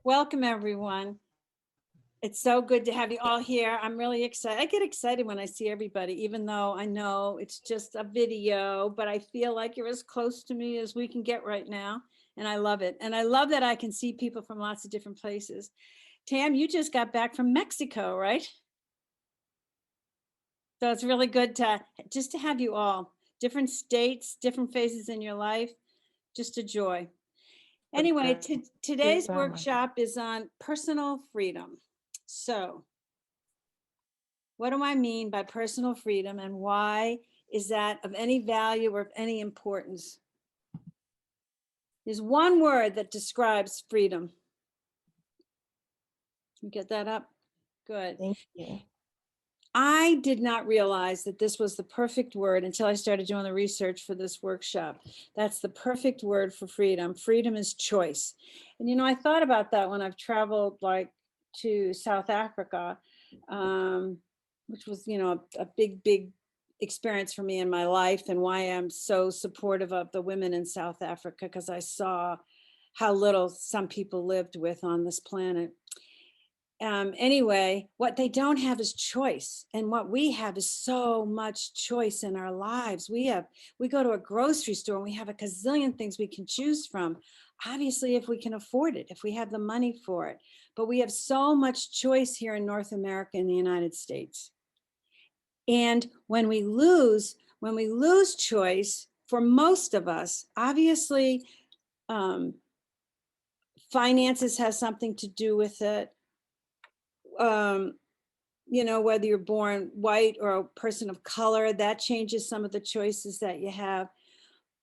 Welcome, everyone. It's so good to have you all here. I'm really excited. I get excited when I see everybody, even though I know it's just a video, but I feel like you're as close to me as we can get right now. And I love it. And I love that I can see people from lots of different places. Tam, you just got back from Mexico, right? So it's really good to have you all. Different states, different phases in your life. Just a joy. Anyway, today's workshop is on personal freedom. So, what do I mean by personal freedom, and why is that of any value or of any importance? There's one word that describes freedom. You get that up? Good. Thank you. I did not realize that this was the perfect word until I started doing the research for this workshop. That's the perfect word for freedom. Freedom is choice. And you know, I thought about that when I've traveled like to South Africa, which was, you know, a big experience for me in my life, and why I'm so supportive of the women in South Africa, because I saw how little some people lived with on this planet. Anyway, what they don't have is choice, and what we have is so much choice in our lives. We go to a grocery store and we have a gazillion things we can choose from, obviously, if we can afford it, if we have the money for it. But we have so much choice here in North America, in the United States. And when we lose choice, for most of us, obviously, finances has something to do with it. You know, whether you're born white or a person of color, that changes some of the choices that you have.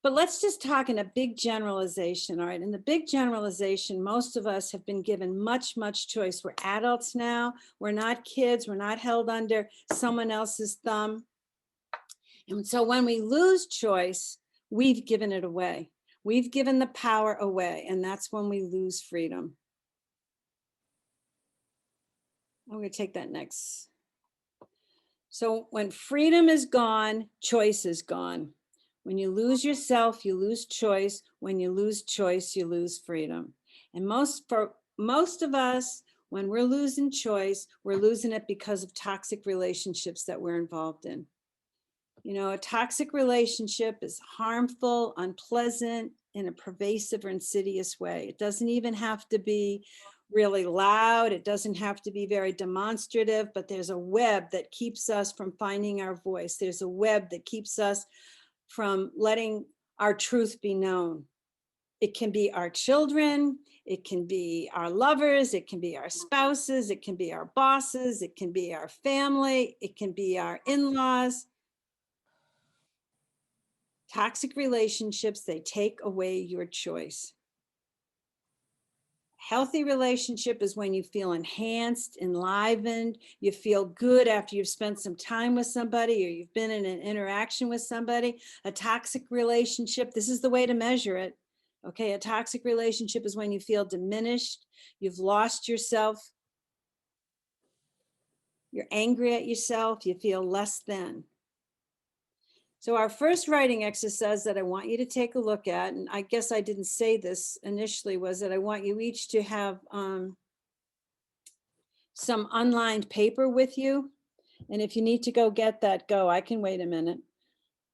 But let's just talk in a big generalization, all right? In the big generalization, most of us have been given much choice. We're adults now. We're not kids. We're not held under someone else's thumb. And so when we lose choice, we've given it away. We've given the power away, and that's when we lose freedom. I'm going to take that next. So when freedom is gone, choice is gone. When you lose yourself, you lose choice. When you lose choice, you lose freedom. And for most of us, when we're losing choice, we're losing it because of toxic relationships that we're involved in. You know, a toxic relationship is harmful, unpleasant, in a pervasive or insidious way. It doesn't even have to be really loud. It doesn't have to be very demonstrative, but there's a web that keeps us from finding our voice. There's a web that keeps us from letting our truth be known. It can be our children, it can be our lovers, it can be our spouses, it can be our bosses, it can be our family, it can be our in-laws. Toxic relationships, they take away your choice. Healthy relationship is when you feel enhanced, enlivened, you feel good after you've spent some time with somebody or you've been in an interaction with somebody. A toxic relationship, this is the way to measure it. Okay, a toxic relationship is when you feel diminished, you've lost yourself, you're angry at yourself, you feel less than. So our first writing exercise that I want you to take a look at, and I guess I didn't say this initially, was that I want you each to have some unlined paper with you. And if you need to go get that, go. I can wait a minute.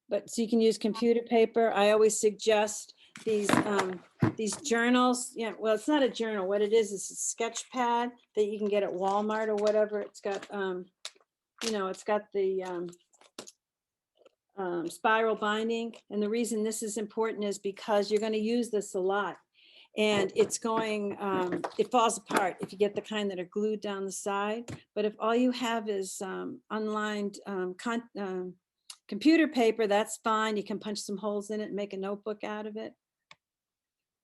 But so you can use computer paper. I always suggest these journals. Yeah, well, it's not a journal. What it is a sketch pad that you can get at Walmart or whatever. It's got, you know, it's got the spiral binding. And the reason this is important is because you're going to use this a lot. And it's going, it falls apart if you get the kind that are glued down the side. But if all you have is unlined computer paper, that's fine. You can punch some holes in it and make a notebook out of it.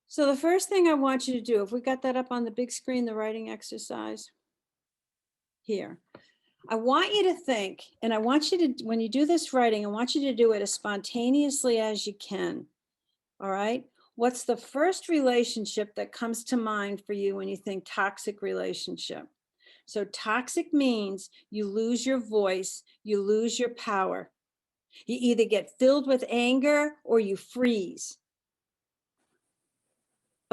So the first thing I want you to do, if we got that up on the big screen, the writing exercise here. I want you to think, and I want you to, when you do this writing, I want you to do it as spontaneously as you can. All right. What's the first relationship that comes to mind for you when you think toxic relationship? So toxic means you lose your voice, you lose your power. You either get filled with anger or you freeze.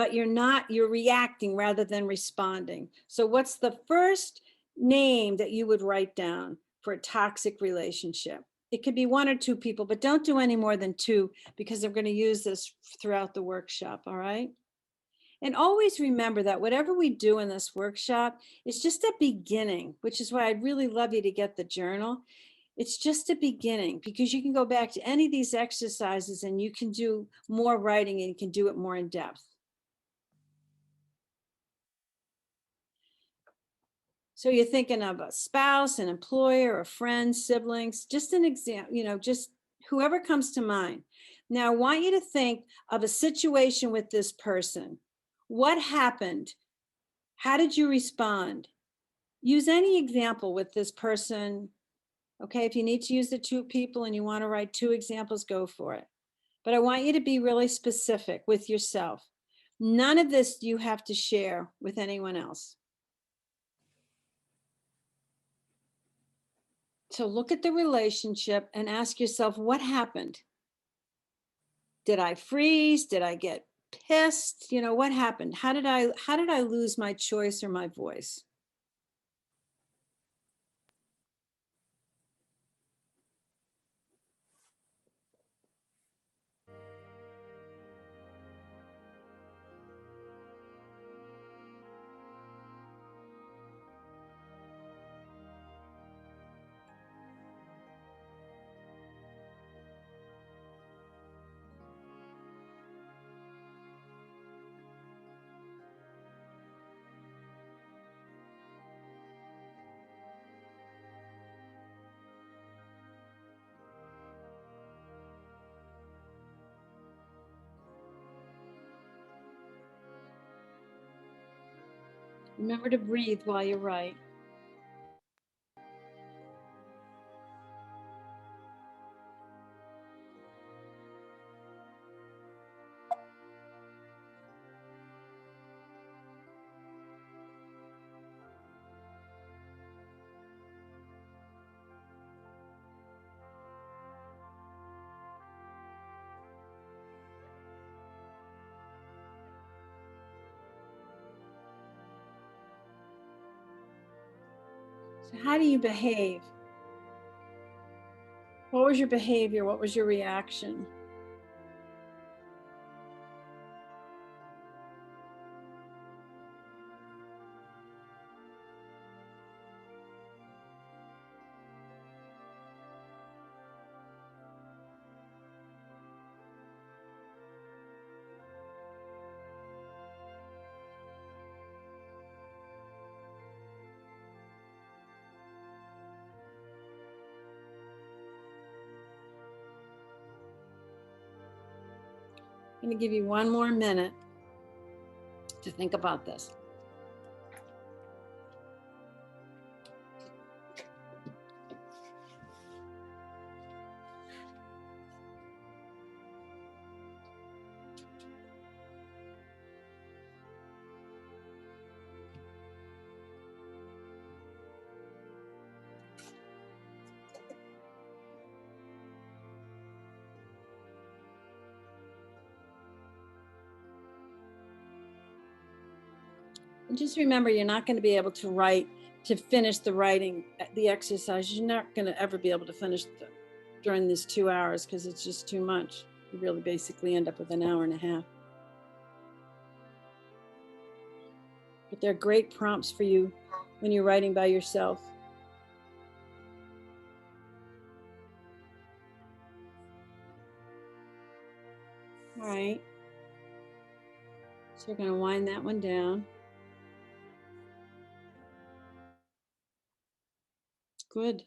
but you're reacting rather than responding. So what's the first name that you would write down for a toxic relationship? It could be one or two people, but don't do any more than two, because I'm going to use this throughout the workshop. All right. And always remember that whatever we do in this workshop is just a beginning, which is why I'd really love you to get the journal. It's just a beginning, because you can go back to any of these exercises and you can do more writing and you can do it more in depth. So you're thinking of a spouse, an employer, a friend, siblings, just an example, just whoever comes to mind. Now, I want you to think of a situation with this person. What happened? How did you respond? Use any example with this person. Okay, if you need to use the two people and you want to write two examples, go for it. But I want you to be really specific with yourself. None of this you have to share with anyone else. So look at the relationship and ask yourself, what happened? Did I freeze? Did I get pissed? What happened? How did I lose my choice or my voice? Remember to breathe while you write. So how do you behave? What was your behavior? What was your reaction? I'm going to give you one more minute to think about this. And just remember, you're not going to be able to finish the writing, the exercise. You're not going to ever be able to finish during these 2 hours, because it's just too much. You really basically end up with an hour and a half. But they're great prompts for you when you're writing by yourself. All right. So we're going to wind that one down. Good.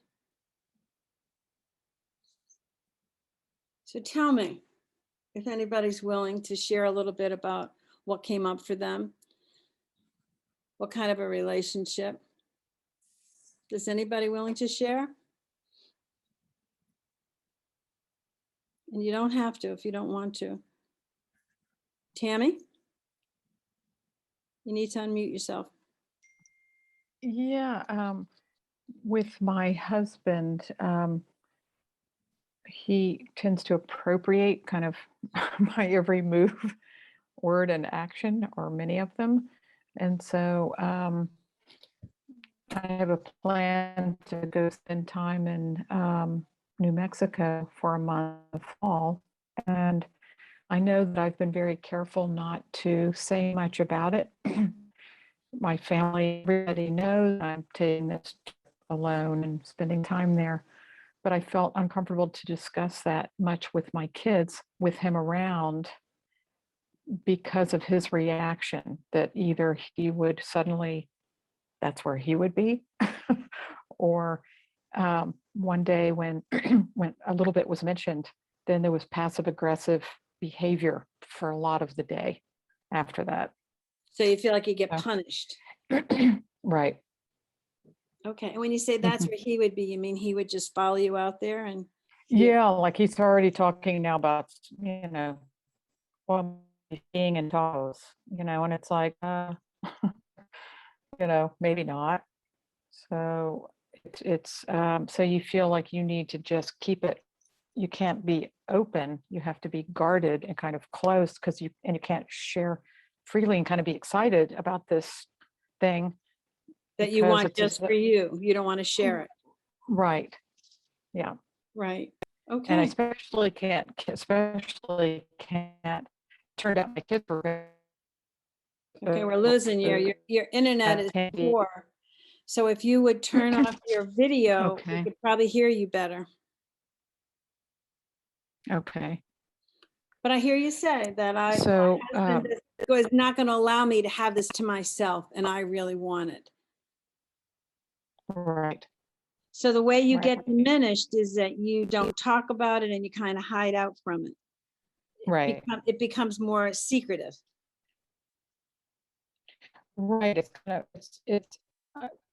So tell me if anybody's willing to share a little bit about what came up for them. What kind of a relationship? Is anybody willing to share? And you don't have to if you don't want to. Tammy? You need to unmute yourself. Yeah, with my husband, he tends to appropriate kind of my every move. word and action, or many of them. And so I have a plan to go spend time in New Mexico for a month of fall. And I know that I've been very careful not to say much about it. My family, everybody knows I'm taking this trip alone and spending time there. But I felt uncomfortable to discuss that much with my kids, with him around, because of his reaction, that either he would suddenly, that's where he would be, or one day when when a little bit was mentioned, then there was passive aggressive behavior for a lot of the day after that. So you feel like you get So- punished. Right. Okay. And when you say that's where he would be, you mean he would just follow you out there and Yeah, like he's already talking now about, well, being in Tahoe, and it's like, maybe not. So it's so you feel like you need to just keep it. You can't be open. You have to be guarded and kind of close, because you can't share freely and kind of be excited about this thing that you because want it's just for you. You don't want to share it. right. Yeah. Right. And Okay. I especially can't turn out my kids were Okay, we're losing you. Your internet is can't be- poor. So if you would turn off your video, we Okay. could probably hear you better. Okay. But I hear you say that So my husband is not going to allow me to have this to myself, and I really want it. right. So the way you get Right. diminished is that you don't talk about it and you kind of hide out from it. Right. It becomes more secretive. Right. It's kind of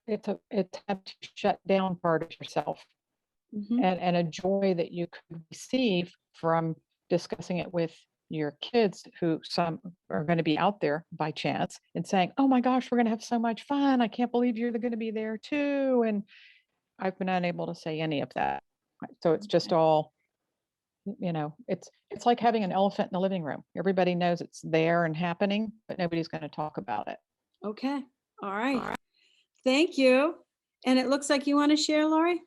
it's a to shut down part of yourself, Mhm. and a joy that you could receive from discussing it with your kids, who some are going to be out there by chance, and saying, "Oh my gosh, we're going to have so much fun. I can't believe you're going to be there too." And I've been unable to say any of that. So it's just all, it's like having an elephant in the living room. Everybody knows it's there and happening, but nobody's going to talk about it. Okay. All right. Thank you. And it looks like you want to share, Lori?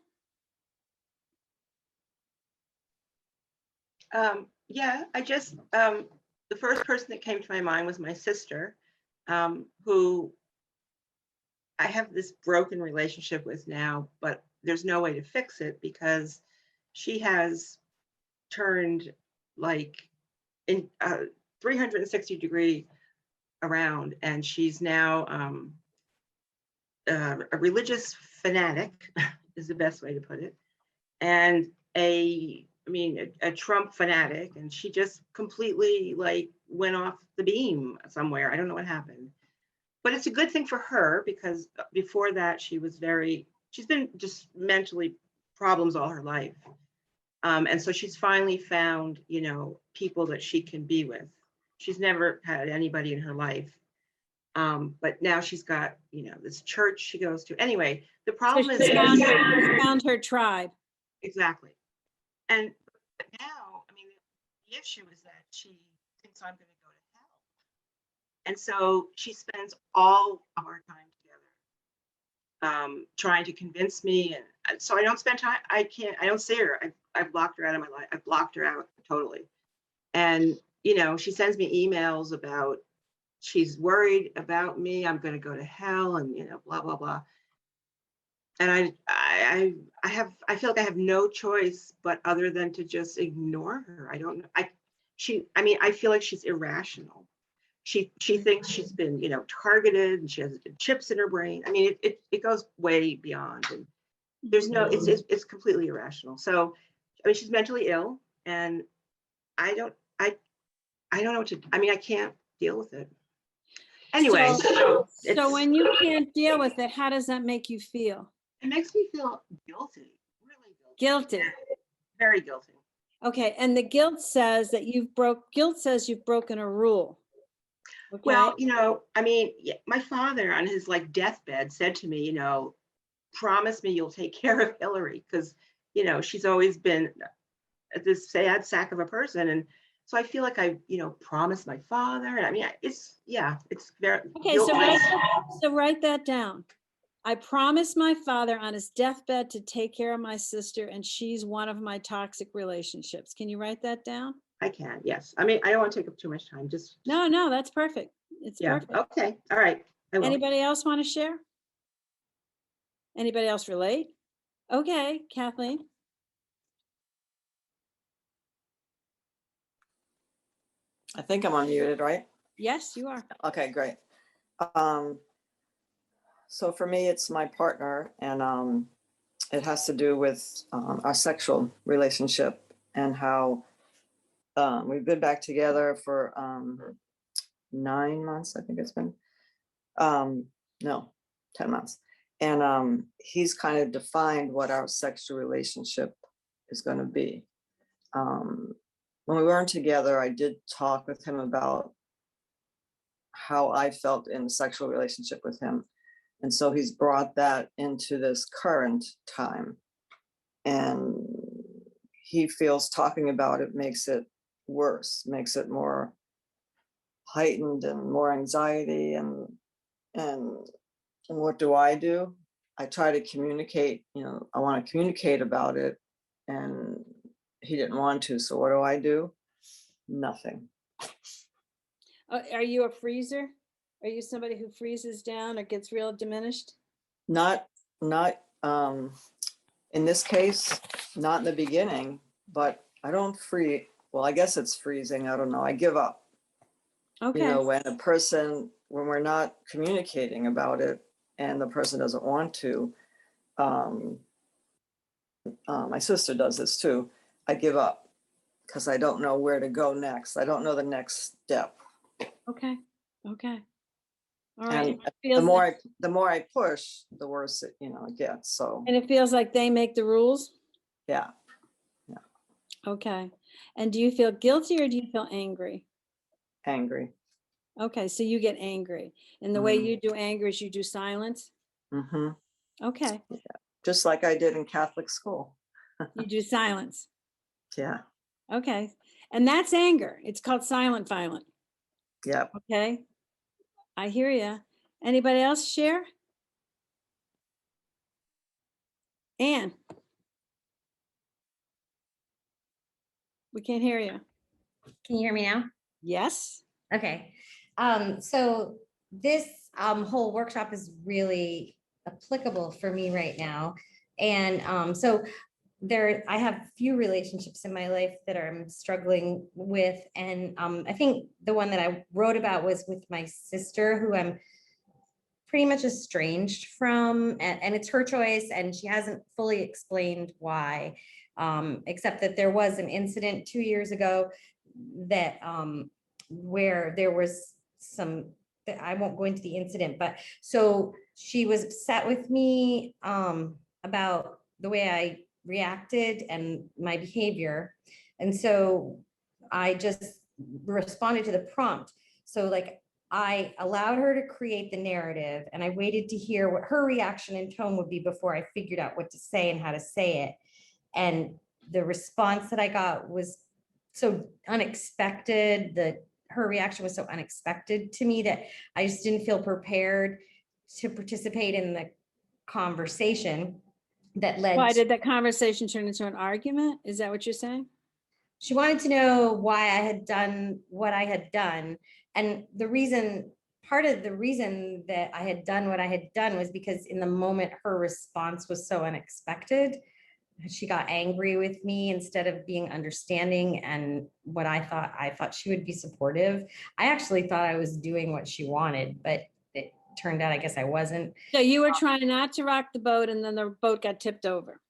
Yeah, the first person that came to my mind was my sister, who I have this broken relationship with now, but there's no way to fix it because she has turned like in 360-degree around, and she's now a religious fanatic is the best way to put it, and a Trump fanatic, and she just completely like went off the beam somewhere. I don't know what happened, but it's a good thing for her because before that she's been just mentally problems all her life. And so she's finally found, people that she can be with. She's never had anybody in her life. But now she's got, this church she goes to. Anyway, the problem She's is found her tribe. exactly. And now, the issue is that she thinks I'm going to go to hell. And so she spends all of our time together, trying to convince me. And so I don't spend time. I don't see her. I've blocked her out of my life. I've blocked her out totally. And, she sends me emails about she's worried about me. I'm going to go to hell and, blah, blah, blah. And I feel like I have no choice but other than to just ignore her. I don't know. I feel like she's irrational. She thinks she's been, targeted, and she has chips in her brain. It goes way beyond, and there's no, it's completely irrational. So, she's mentally ill, and I don't know what to, I can't deal with it. Anyway. So when you can't deal with it, how does that make you feel? It makes me feel guilty, really guilty. Very guilty. Okay, and the guilt says that you've broken a rule. Okay. Well, my father on his deathbed said to me, promise me you'll take care of Hillary, because, she's always been this sad sack of a person. And So I feel like I, promised my father. And I mean, it's very Okay, so guiltless. write that down. I promised my father on his deathbed to take care of my sister, and she's one of my toxic relationships. Can you write that down? I can, yes. I mean, I don't want to take up too much time. Just No, that's perfect. It's yeah. perfect. Okay. All right. I will. Anybody else want to share? Anybody else relate? Okay, Kathleen. I think I'm unmuted, right? Yes, you are. Okay, great. So for me, it's my partner, and it has to do with our sexual relationship and how we've been back together for 9 months, I think it's been. No, 10 months. And he's kind of defined what our sexual relationship is going to be. When we weren't together, I did talk with him about how I felt in a sexual relationship with him. And so he's brought that into this current time. And he feels talking about it makes it worse, makes it more heightened and more anxiety. And what do? I try to communicate, I want to communicate about it. And he didn't want to. So what do? Nothing. Are you a freezer? Are you somebody who freezes down or gets real diminished? Not in this case, not in the beginning, but I don't freeze. Well, I guess it's freezing. I don't know. I give up. Okay. When we're not communicating about it and the person doesn't want to, my sister does this too. I give up because I don't know where to go next. I don't know the next step. Okay. All right. And the more I push, the worse it gets. So. And it feels like they make the rules? Yeah. Okay. And do you feel guilty or do you feel angry? Angry. Okay, so you get angry. And the way you do anger is you do silence? Mm-hmm. Okay. Yeah. Just like I did in Catholic school. You do silence. Yeah. Okay. And that's anger. It's called silent violent. Yep. Okay. I hear you. Anybody else share? Anne. We can't hear you. Can you hear me now? Yes. Okay. So this whole workshop is really applicable for me right now. And so I have few relationships in my life that I'm struggling with. And I think the one that I wrote about was with my sister, who I'm pretty much estranged from, and it's her choice, and she hasn't fully explained why, except that there was an incident 2 years ago that where there was I won't go into the incident, but so she was upset with me about the way I reacted and my behavior. And so I just responded to the prompt. So like I allowed her to create the narrative, and I waited to hear what her reaction and tone would be before I figured out what to say and how to say it. And the response that I got was so unexpected, her reaction was so unexpected to me that I just didn't feel prepared to participate in the conversation that led Why to, did that conversation turn into an argument? Is that what you're saying? she wanted to know why I had done what I had done. And part of the reason that I had done what I had done was because in the moment, her response was so unexpected. She got angry with me instead of being understanding, and what I thought she would be supportive. I actually thought I was doing what she wanted, but it turned out I guess I wasn't. So you were trying not to rock the boat and then the boat got tipped over.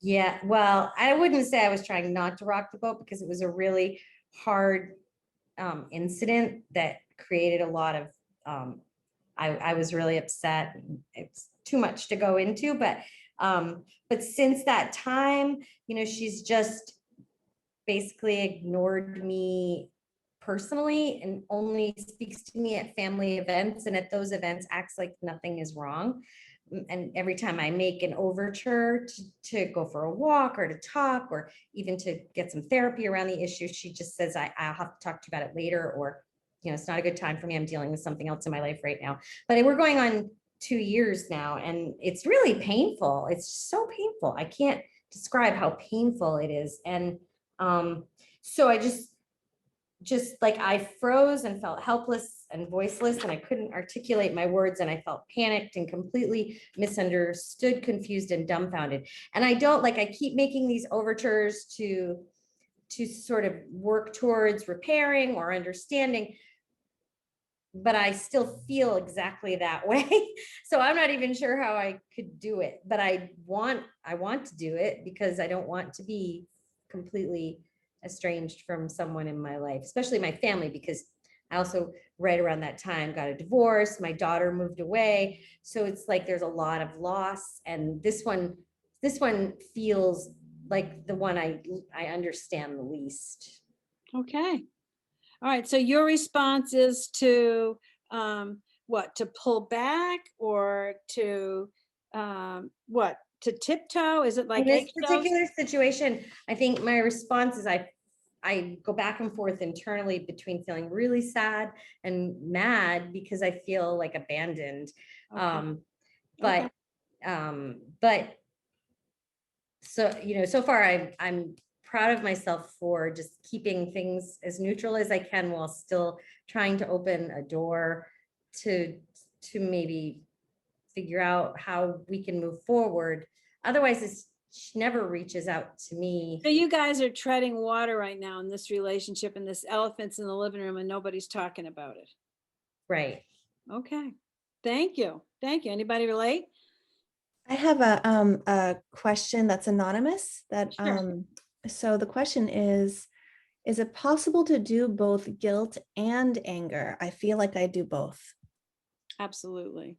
Yeah, well, I wouldn't say I was trying not to rock the boat, because it was a really hard incident that created a lot of, I was really upset. It's too much to go into, but since that time, she's just basically ignored me personally and only speaks to me at family events, and at those events acts like nothing is wrong. and every time I make an overture to go for a walk or to talk, or even to get some therapy around the issue, she just says, I'll have to talk to you about it later, or, it's not a good time for me. I'm dealing with something else in my life right now. But we're going on 2 years now, and it's really painful. It's so painful. I can't describe how painful it is. And so I just like I froze and felt helpless and voiceless, and I couldn't articulate my words, and I felt panicked and completely misunderstood, confused, and dumbfounded. And I keep making these overtures to sort of work towards repairing or understanding, but I still feel exactly that way. So I'm not even sure how I could do it, but I want to do it because I don't want to be completely estranged from someone in my life, especially my family, because I also right around that time got a divorce. My daughter moved away. So it's like there's a lot of loss. And this one feels like the one I understand the least. Okay. All right. So your response is to what? To pull back or to what? To tiptoe? Is it like In this eggshells? particular situation, I think my response is I go back and forth internally between feeling really sad and mad because I feel like abandoned. Okay. But but so so far I'm proud of myself for just keeping things as neutral as I can while still trying to open a door to maybe figure out how we can move forward. Otherwise, she never reaches out to me. So you guys are treading water right now in this relationship, and this elephant's in the living room and nobody's talking about it. Right. Okay. Thank you. Thank you. Anybody relate? I have a question that's anonymous that Sure. so the question is it possible to do both guilt and anger? I feel like I do both. Absolutely.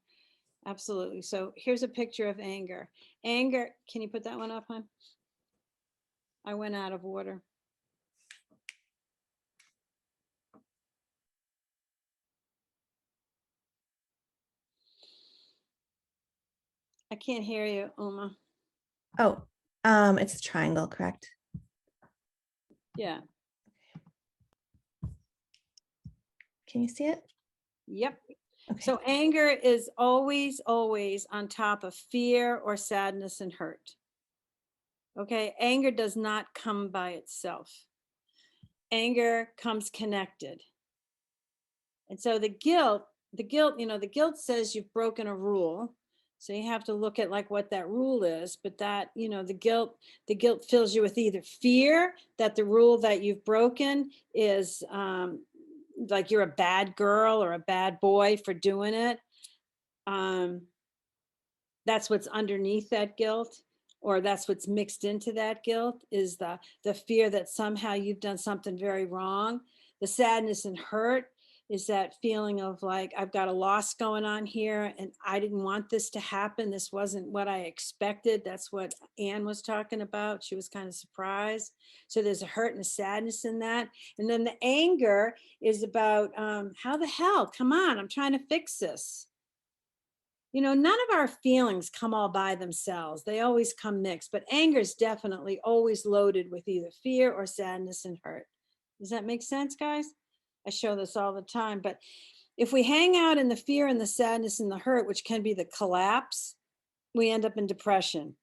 Absolutely. So here's a picture of anger. Anger, can you put that one up, hon? I went out of order. I can't hear you, Uma. Oh, it's a triangle, correct? Yeah. Can you see it? Yep. Okay. So anger is always, always on top of fear or sadness and hurt. Okay. Anger does not come by itself. Anger comes connected. And so the guilt, the guilt says you've broken a rule. So you have to look at like what that rule is, but that, the guilt fills you with either fear that the rule that you've broken is like you're a bad girl or a bad boy for doing it. That's what's underneath that guilt, or that's what's mixed into that guilt, is the fear that somehow you've done something very wrong. The sadness and hurt is that feeling of like, I've got a loss going on here and I didn't want this to happen. This wasn't what I expected. That's what Anne was talking about. She was kind of surprised. So there's a hurt and a sadness in that. And then the anger is about how the hell, come on, I'm trying to fix this. None of our feelings come all by themselves. They always come mixed, but anger is definitely always loaded with either fear or sadness and hurt. Does that make sense, guys? I show this all the time, but if we hang out in the fear and the sadness and the hurt, which can be the collapse, we end up in depression.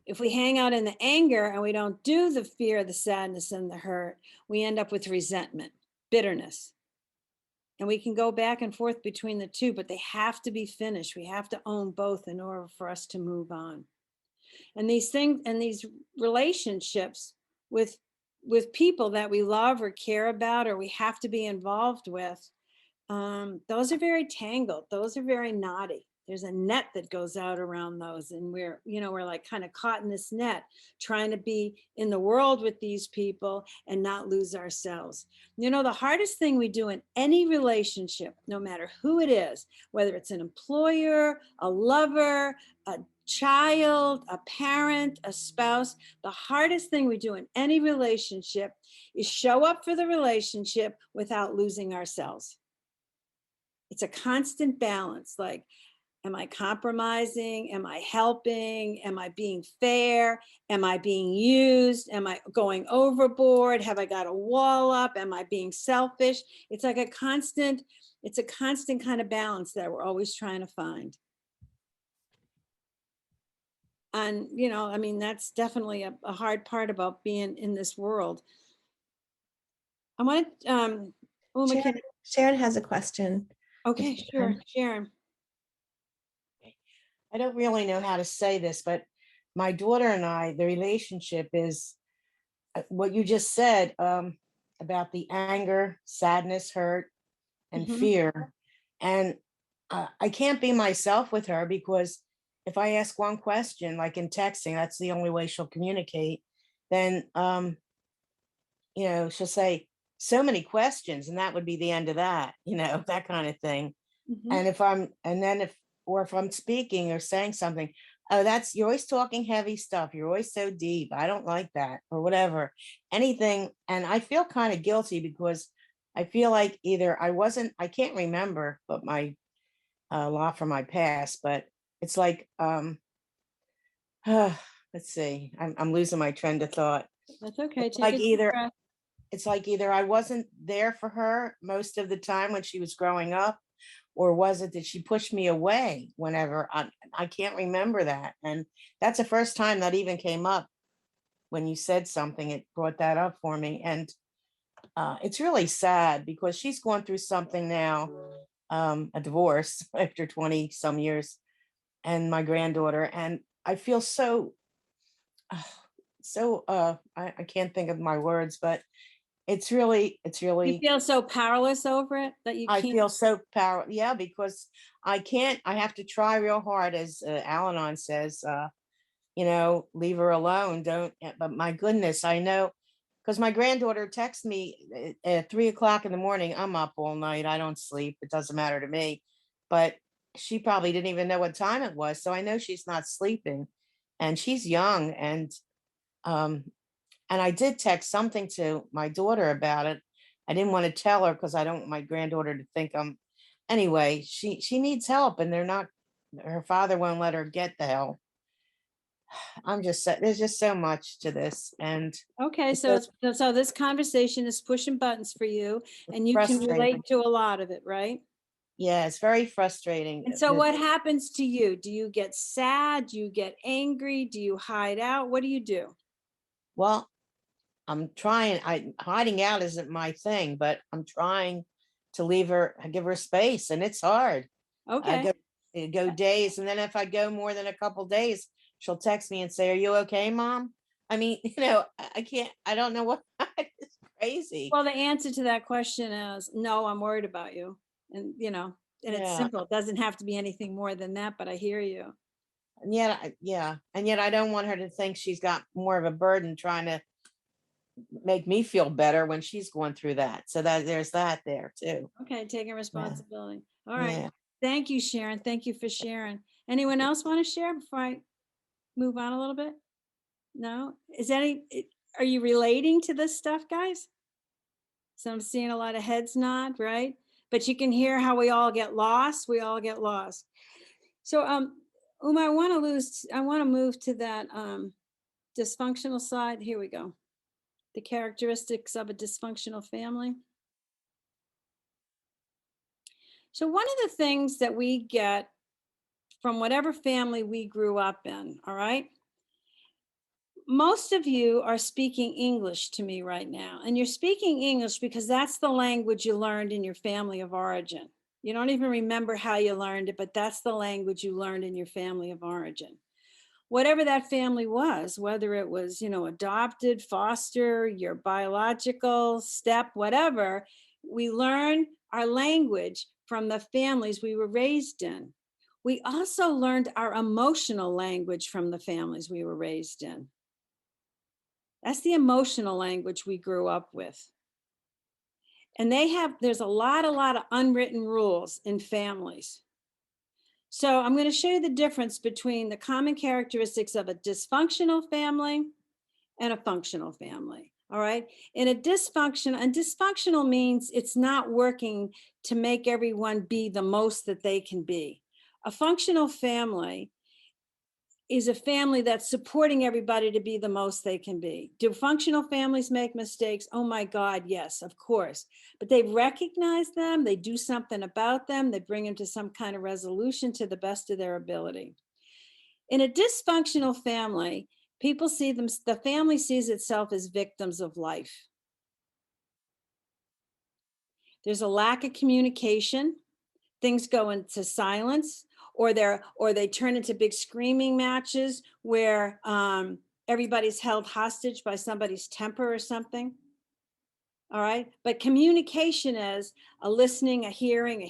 If we hang out in the anger and we don't do the fear, the sadness, and the hurt, we end up with resentment, bitterness. And we can go back and forth between the two, but they have to be finished. We have to own both in order for us to move on. And these things and these relationships with people that we love or care about, or we have to be involved with, those are very tangled. Those are very knotty. There's a net that goes out around those. And we're like kind of caught in this net, trying to be in the world with these people and not lose ourselves. The hardest thing we do in any relationship, no matter who it is, whether it's an employer, a lover, a child, a parent, a spouse, the hardest thing we do in any relationship is show up for the relationship without losing ourselves. It's a constant balance. Like, Am I compromising? Am I helping? Am I being fair? Am I being used? Am I going overboard? Have I got a wall up? Am I being selfish? It's like it's a constant kind of balance that we're always trying to find. And, you know, I mean, that's definitely a hard part about being in this world. I want to, Uma, Sharon has a question. okay, you sure, can. Sharon. I don't really know how to say this, but my daughter and I, the relationship is what you just said about the anger, sadness, hurt, and Mhm. fear. And I can't be myself with her because if I ask one question, like in texting, that's the only way she'll communicate, then, she'll say so many questions and that would be the end of that, that kind of thing. Mhm. And if I'm speaking or saying something, oh, you're always talking heavy stuff. You're always so deep. I don't like that or whatever, anything. And I feel kind of guilty because I feel like either I can't remember, but my a lot from my past, but it's like, let's see, I'm losing my trend of thought. That's okay. It's Take like a deep breath. either I wasn't there for her most of the time when she was growing up, or was it that she pushed me away whenever I can't remember that. And that's the first time that even came up when you said something, it brought that up for me. And it's really sad because she's going through something now, a divorce after 20 some years, and my granddaughter. And I feel I can't think of my words, but You feel so powerless over it that you I can't. feel so yeah, because I have to try real hard, as Al-Anon says, leave her alone. But my goodness, I know, because my granddaughter texts me at 3 o'clock in the morning. I'm up all night. I don't sleep. It doesn't matter to me. But she probably didn't even know what time it was. So I know she's not sleeping, and she's young. Um, and I did text something to my daughter about it. I didn't want to tell her because I don't want my granddaughter to think I'm. Anyway, she needs help, and her father won't let her get the help. There's just so much to this, and Okay, it's so so so this conversation is pushing buttons for you, and you can frustrating. relate to a lot of it, right? Yeah, it's very frustrating. And so what happens to you? Do you get sad? Do you get angry? Do you hide out? What do you do? Well, I'm trying. Hiding out isn't my thing, but I'm trying to give her space, and it's hard. I Okay. go days, and then if I go more than a couple days, she'll text me and say, "Are you okay, Mom?" I mean, I can't. I don't know what. It's crazy. Well, the answer to that question is no, I'm worried about you. And and it's Yeah, simple. It doesn't have to be anything more than that, but I hear you. and yet I don't want her to think she's got more of a burden trying to make me feel better when she's going through that. So there's that there too. Okay, taking responsibility. All right. Yeah. Thank you, Sharon. Thank you for sharing. Anyone else want to share before I move on a little bit? No? Are you relating to this stuff, guys? So I'm seeing a lot of heads nod, right? But you can hear how we all get lost. We all get lost. So Uma, I want to move to that dysfunctional side. Here we go. The characteristics of a dysfunctional family. So one of the things that we get from whatever family we grew up in, all right? Most of you are speaking English to me right now, and you're speaking English because that's the language you learned in your family of origin. You don't even remember how you learned it, but that's the language you learned in your family of origin. Whatever that family was, whether it was, adopted, foster, your biological step, whatever, we learn our language from the families we were raised in. We also learned our emotional language from the families we were raised in. That's the emotional language we grew up with. And there's a lot of unwritten rules in families. So I'm going to show you the difference between the common characteristics of a dysfunctional family and a functional family. All right. And dysfunctional means it's not working to make everyone be the most that they can be. A functional family is a family that's supporting everybody to be the most they can be. Do functional families make mistakes? Oh my God, yes, of course. But they recognize them, they do something about them, they bring them to some kind of resolution to the best of their ability. In a dysfunctional family, people see them, the family sees itself as victims of life. There's a lack of communication. Things go into silence, or they turn into big screaming matches where everybody's held hostage by somebody's temper or something. All right. But communication is a listening, a hearing,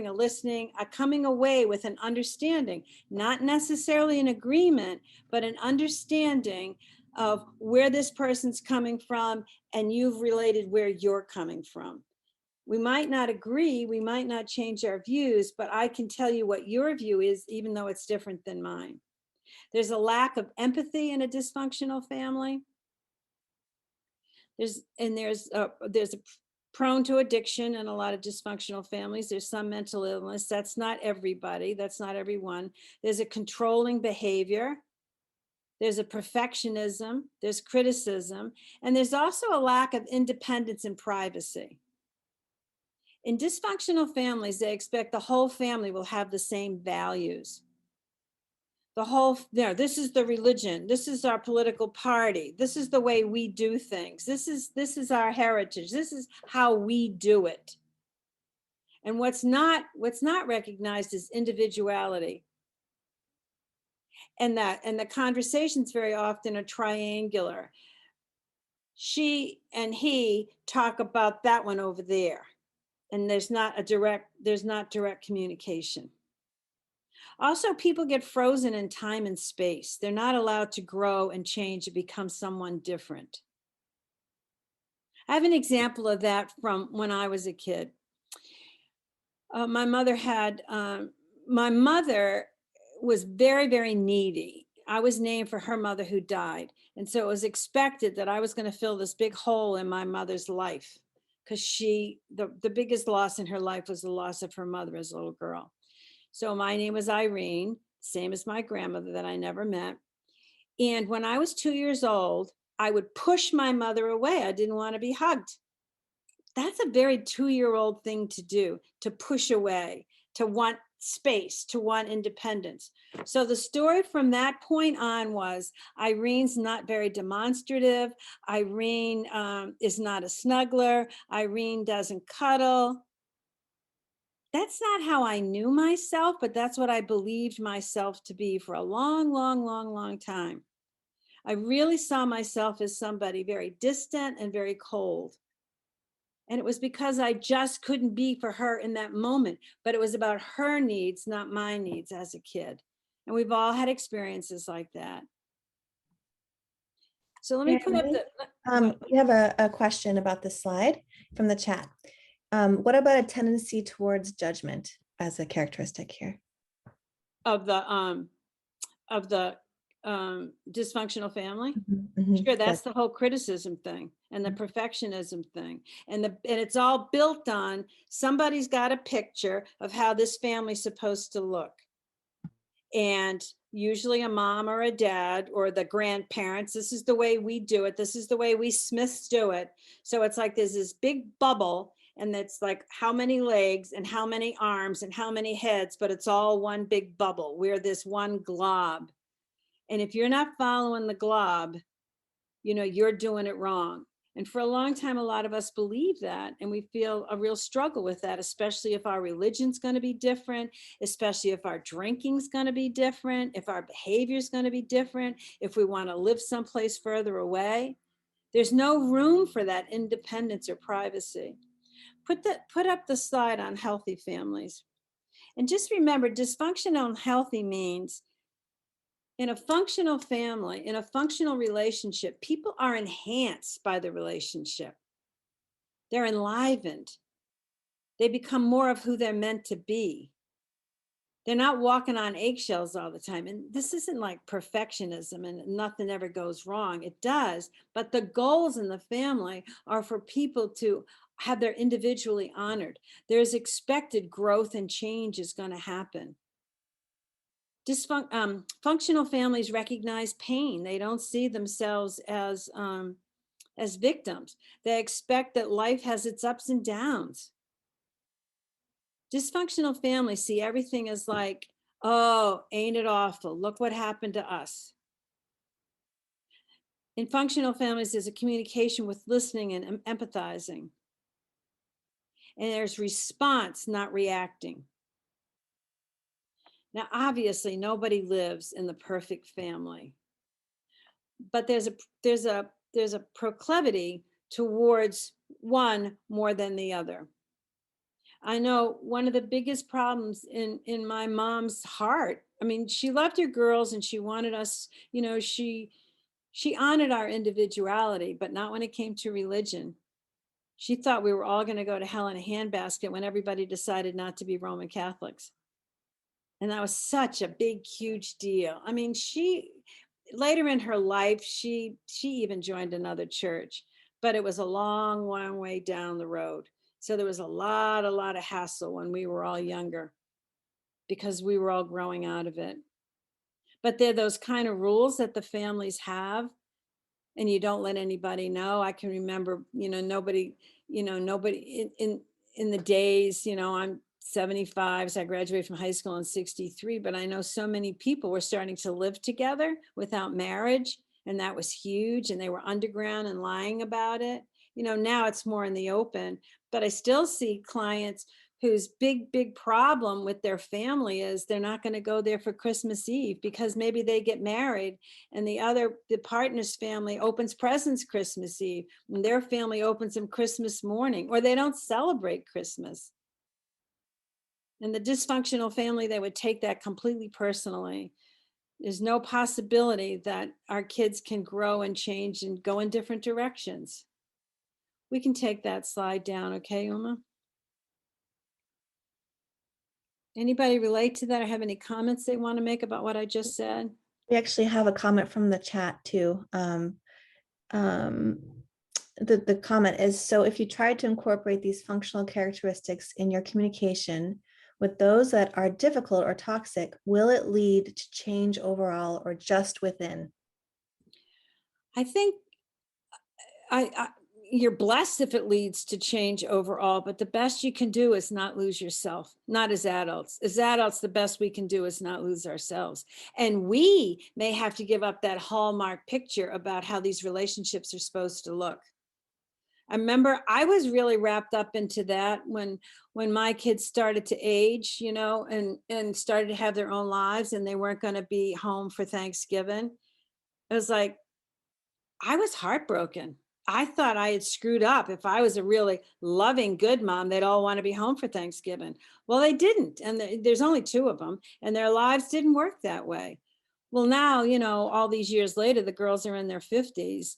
a listening, a coming away with an understanding, not necessarily an agreement, but an understanding of where this person's coming from, and you've related where you're coming from. We might not agree, we might not change our views, but I can tell you what your view is, even though it's different than mine. There's a lack of empathy in a dysfunctional family. There's a prone to addiction in a lot of dysfunctional families. There's some mental illness. That's not everybody. That's not everyone. There's a controlling behavior. There's a perfectionism. There's criticism. And there's also a lack of independence and privacy. In dysfunctional families, they expect the whole family will have the same values. This is the religion. This is our political party. This is the way we do things. This is our heritage. This is how we do it. And what's not recognized is individuality. And the conversations very often are triangular. She and he talk about that one over there. And there's not direct communication. Also, people get frozen in time and space. They're not allowed to grow and change and become someone different. I have an example of that from when I was a kid. My mother was very, very needy. I was named for her mother who died. And so it was expected that I was going to fill this big hole in my mother's life, because the biggest loss in her life was the loss of her mother as a little girl. So my name was Irene, same as my grandmother that I never met. And when I was 2 years old, I would push my mother away. I didn't want to be hugged. That's a very 2-year-old thing to do, to push away, to want space, to want independence. So the story from that point on was Irene's not very demonstrative. Irene is not a snuggler. Irene doesn't cuddle. That's not how I knew myself, but that's what I believed myself to be for a long, long, long, long time. I really saw myself as somebody very distant and very cold. And it was because I just couldn't be for her in that moment, but it was about her needs, not my needs as a kid. And we've all had experiences like that. So let me put up the. We have a question about this slide from the chat. What about a tendency towards judgment as a characteristic here? Of the dysfunctional family? Mhm. Sure, that's the whole criticism thing and the perfectionism thing. And it's all built on somebody's got a picture of how this family's supposed to look. And usually a mom or a dad or the grandparents, this is the way we do it. This is the way we Smiths do it. So it's like there's this big bubble, and it's like how many legs and how many arms and how many heads, but it's all one big bubble. We're this one glob. And if you're not following the glob, you're doing it wrong. And for a long time, a lot of us believe that, and we feel a real struggle with that, especially if our religion's going to be different, especially if our drinking's going to be different, if our behavior's going to be different, if we want to live someplace further away. There's no room for that independence or privacy. Put up the slide on healthy families. And just remember, dysfunctional and healthy means in a functional family, in a functional relationship, people are enhanced by the relationship. They're enlivened. They become more of who they're meant to be. They're not walking on eggshells all the time. And this isn't like perfectionism and nothing ever goes wrong. It does. But the goals in the family are for people to have their individually honored. There's expected growth and change is going to happen. Functional families recognize pain. They don't see themselves as victims. They expect that life has its ups and downs. Dysfunctional families see everything as like, oh, ain't it awful? Look what happened to us. In functional families, there's a communication with listening and empathizing. And there's response, not reacting. Now, obviously, nobody lives in the perfect family, but there's a proclivity towards one more than the other. I know one of the biggest problems in my mom's heart, I mean, she loved her girls and she wanted us, you know, she honored our individuality, but not when it came to religion. She thought we were all going to go to hell in a handbasket when everybody decided not to be Roman Catholics. And that was such a big, huge deal. I mean, later in her life, she even joined another church, but it was a long way down the road. So there was a lot of hassle when we were all younger because we were all growing out of it. But they're those kind of rules that the families have, and you don't let anybody know. I can remember, nobody in the days, I'm 75, so I graduated from high school in 63, but I know so many people were starting to live together without marriage, and that was huge, and they were underground and lying about it. Now it's more in the open, but I still see clients whose big problem with their family is they're not going to go there for Christmas Eve because maybe they get married and the partner's family opens presents Christmas Eve and their family opens them Christmas morning, or they don't celebrate Christmas. And the dysfunctional family, they would take that completely personally. There's no possibility that our kids can grow and change and go in different directions. We can take that slide down, okay, Uma? Anybody relate to that or have any comments they want to make about what I just said? We actually have a comment from the chat too. The comment is, so if you try to incorporate these functional characteristics in your communication with those that are difficult or toxic, will it lead to change overall or just within? I think you're blessed if it leads to change overall, but the best you can do is not lose yourself, not as adults. As adults, the best we can do is not lose ourselves. And we may have to give up that Hallmark picture about how these relationships are supposed to look. I remember I was really wrapped up into that when my kids started to age, and started to have their own lives and they weren't going to be home for Thanksgiving. It was like, I was heartbroken. I thought I had screwed up. If I was a really loving, good mom, they'd all want to be home for Thanksgiving. Well, they didn't. And there's only two of them, and their lives didn't work that way. Well, now, all these years later, the girls are in their 50s.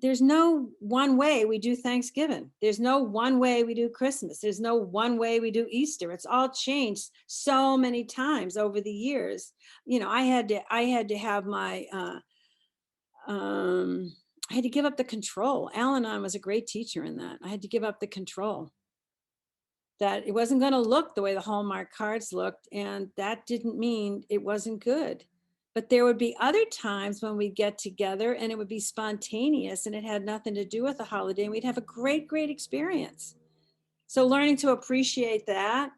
There's no one way we do Thanksgiving. There's no one way we do Christmas. There's no one way we do Easter. It's all changed so many times over the years. I had to have my, I had to give up the control. Al-Anon was a great teacher in that. I had to give up the control. That it wasn't going to look the way the Hallmark cards looked, and that didn't mean it wasn't good. But there would be other times when we'd get together and it would be spontaneous and it had nothing to do with the holiday, and we'd have a great experience. So learning to appreciate that.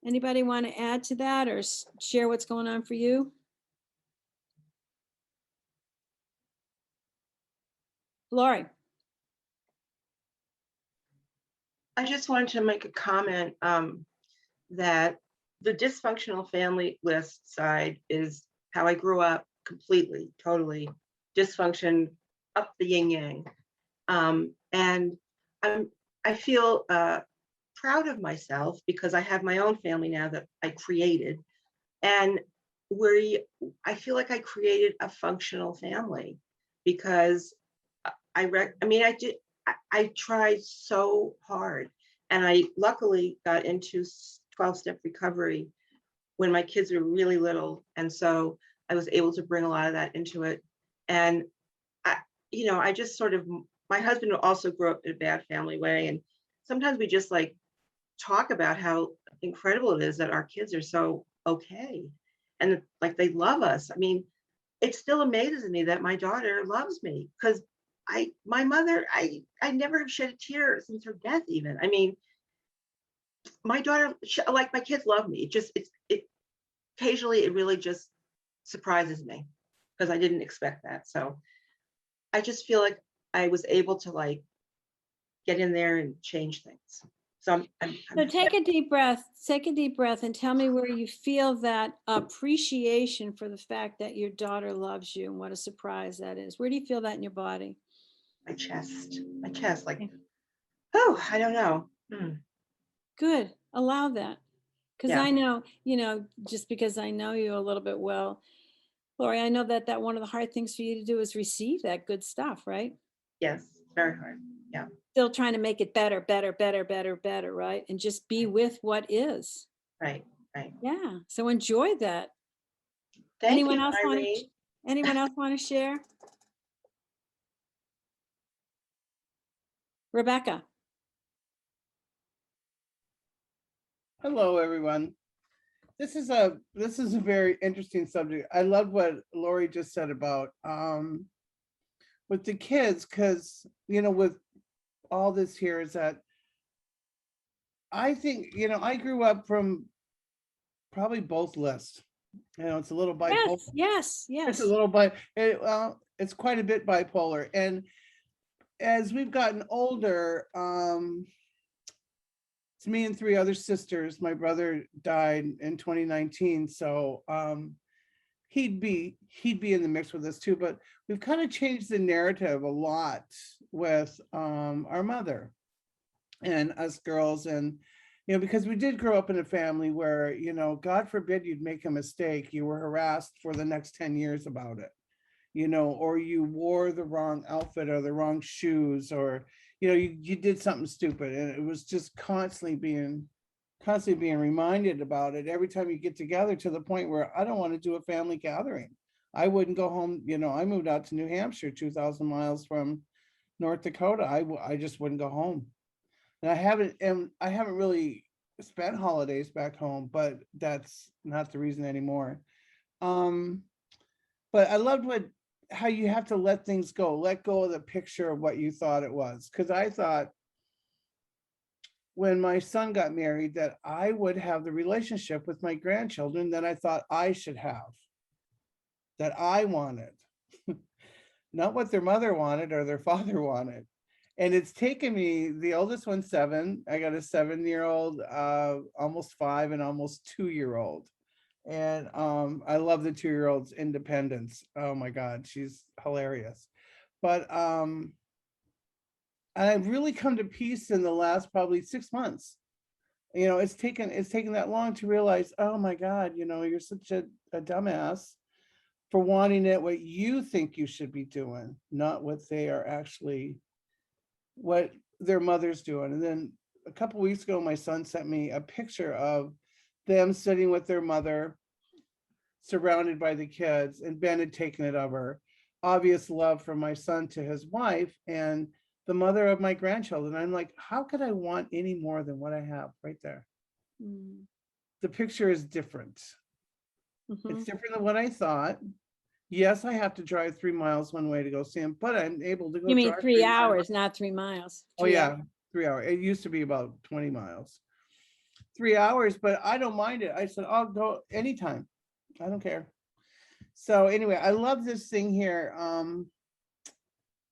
Anybody want to add to that or share what's going on for you? Lori. I just wanted to make a comment that the dysfunctional family list side is how I grew up completely, totally dysfunction up the yin yang. And I feel proud of myself because I have my own family now that I created. And I feel like I created a functional family because I tried so hard, and I luckily got into 12-step recovery when my kids were really little. And so I was able to bring a lot of that into it. And I just sort of, my husband also grew up in a bad family way. And sometimes we just like talk about how incredible it is that our kids are so okay. And like they love us. I mean, it still amazes me that my daughter loves me because my mother, I never have shed a tear since her death even. I mean, my daughter, like my kids love me. It occasionally it really just surprises me because I didn't expect that. So I just feel like I was able to like get in there and change things. So So take a deep breath, and tell me where you feel that appreciation for the fact that your daughter loves you and what a surprise that is. Where do you feel that in your body? my chest, like, oh, I don't know. Good. Allow that. Because Yeah. I know, just because I know you a little bit well, Lori, I know that one of the hard things for you to do is receive that good stuff, right? Yes, very hard. Yeah. Still trying to make it better, right? And just be with what is. Right. Yeah. So enjoy that. Thank Anyone you, else Irene. want to share? Rebecca. Hello, everyone. This is a very interesting subject. I love what Lori just said about with the kids, because with all this here is that I think I grew up from probably both lists. It's a little bipolar. Yes. It's a little well, it's quite a bit bipolar. And as we've gotten older, it's me and 3 other sisters. My brother died in 2019, so he'd be in the mix with us too. But we've kind of changed the narrative a lot with our mother and us girls, and because we did grow up in a family where God forbid you'd make a mistake, you were harassed for the next 10 years about it, or you wore the wrong outfit or the wrong shoes, or you did something stupid, and it was just constantly being reminded about it every time you get together, to the point where I don't want to do a family gathering. I wouldn't go home. I moved out to New Hampshire, 2,000 miles from North Dakota. I just wouldn't go home. And I haven't really spent holidays back home, but that's not the reason anymore. But I loved how you have to let things go, let go of the picture of what you thought it was. Because I thought when my son got married that I would have the relationship with my grandchildren that I thought I should have, that I wanted, not what their mother wanted or their father wanted. And it's taken me, the oldest one's 7. I got a 7-year-old, almost 5, and almost 2-year-old. And I love the 2-year-old's independence. Oh my God, she's hilarious. But I've really come to peace in the last probably 6 months. It's taken that long to realize, oh my God, you're such a dumbass for wanting it what you think you should be doing, not what they are actually, what their mother's doing. And then a couple weeks ago, my son sent me a picture of them sitting with their mother, surrounded by the kids, and Ben had taken it of her. Obvious love from my son to his wife and the mother of my grandchildren. I'm like, how could I want any more than what I have right there? The picture is different. It's different than what I thought. Yes, I have to drive 3 miles one way to go see him, but I'm able to go. You mean drive 3 3 miles. hours, not 3 miles. Oh yeah, 3 hours. It used to be about 20 miles. 3 hours, but I don't mind it. I said, I'll go anytime. I don't care. So anyway, I love this thing here.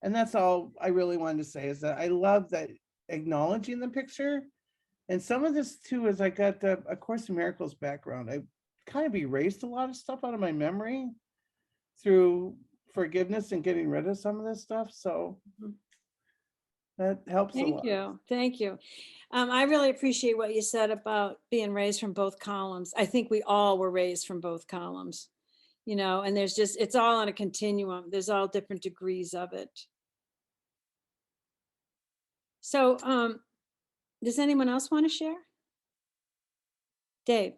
And that's all I really wanted to say, is that I love that acknowledging the picture. And some of this too is I got the A Course in Miracles background. I kind of erased a lot of stuff out of my memory through forgiveness and getting rid of some of this stuff. So that helps a lot. Thank you. I really appreciate what you said about being raised from both columns. I think we all were raised from both columns, and it's all on a continuum. There's all different degrees of it. So does anyone else want to share? Dave.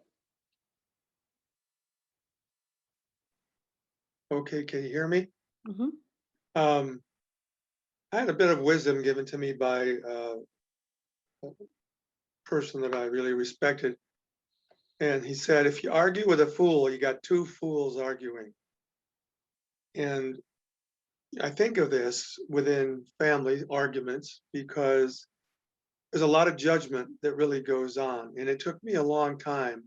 Okay, can you hear me? Mm-hmm. I had a bit of wisdom given to me by a person that I really respected. And he said, if you argue with a fool, you got two fools arguing. And I think of this within family arguments because there's a lot of judgment that really goes on. And it took me a long time.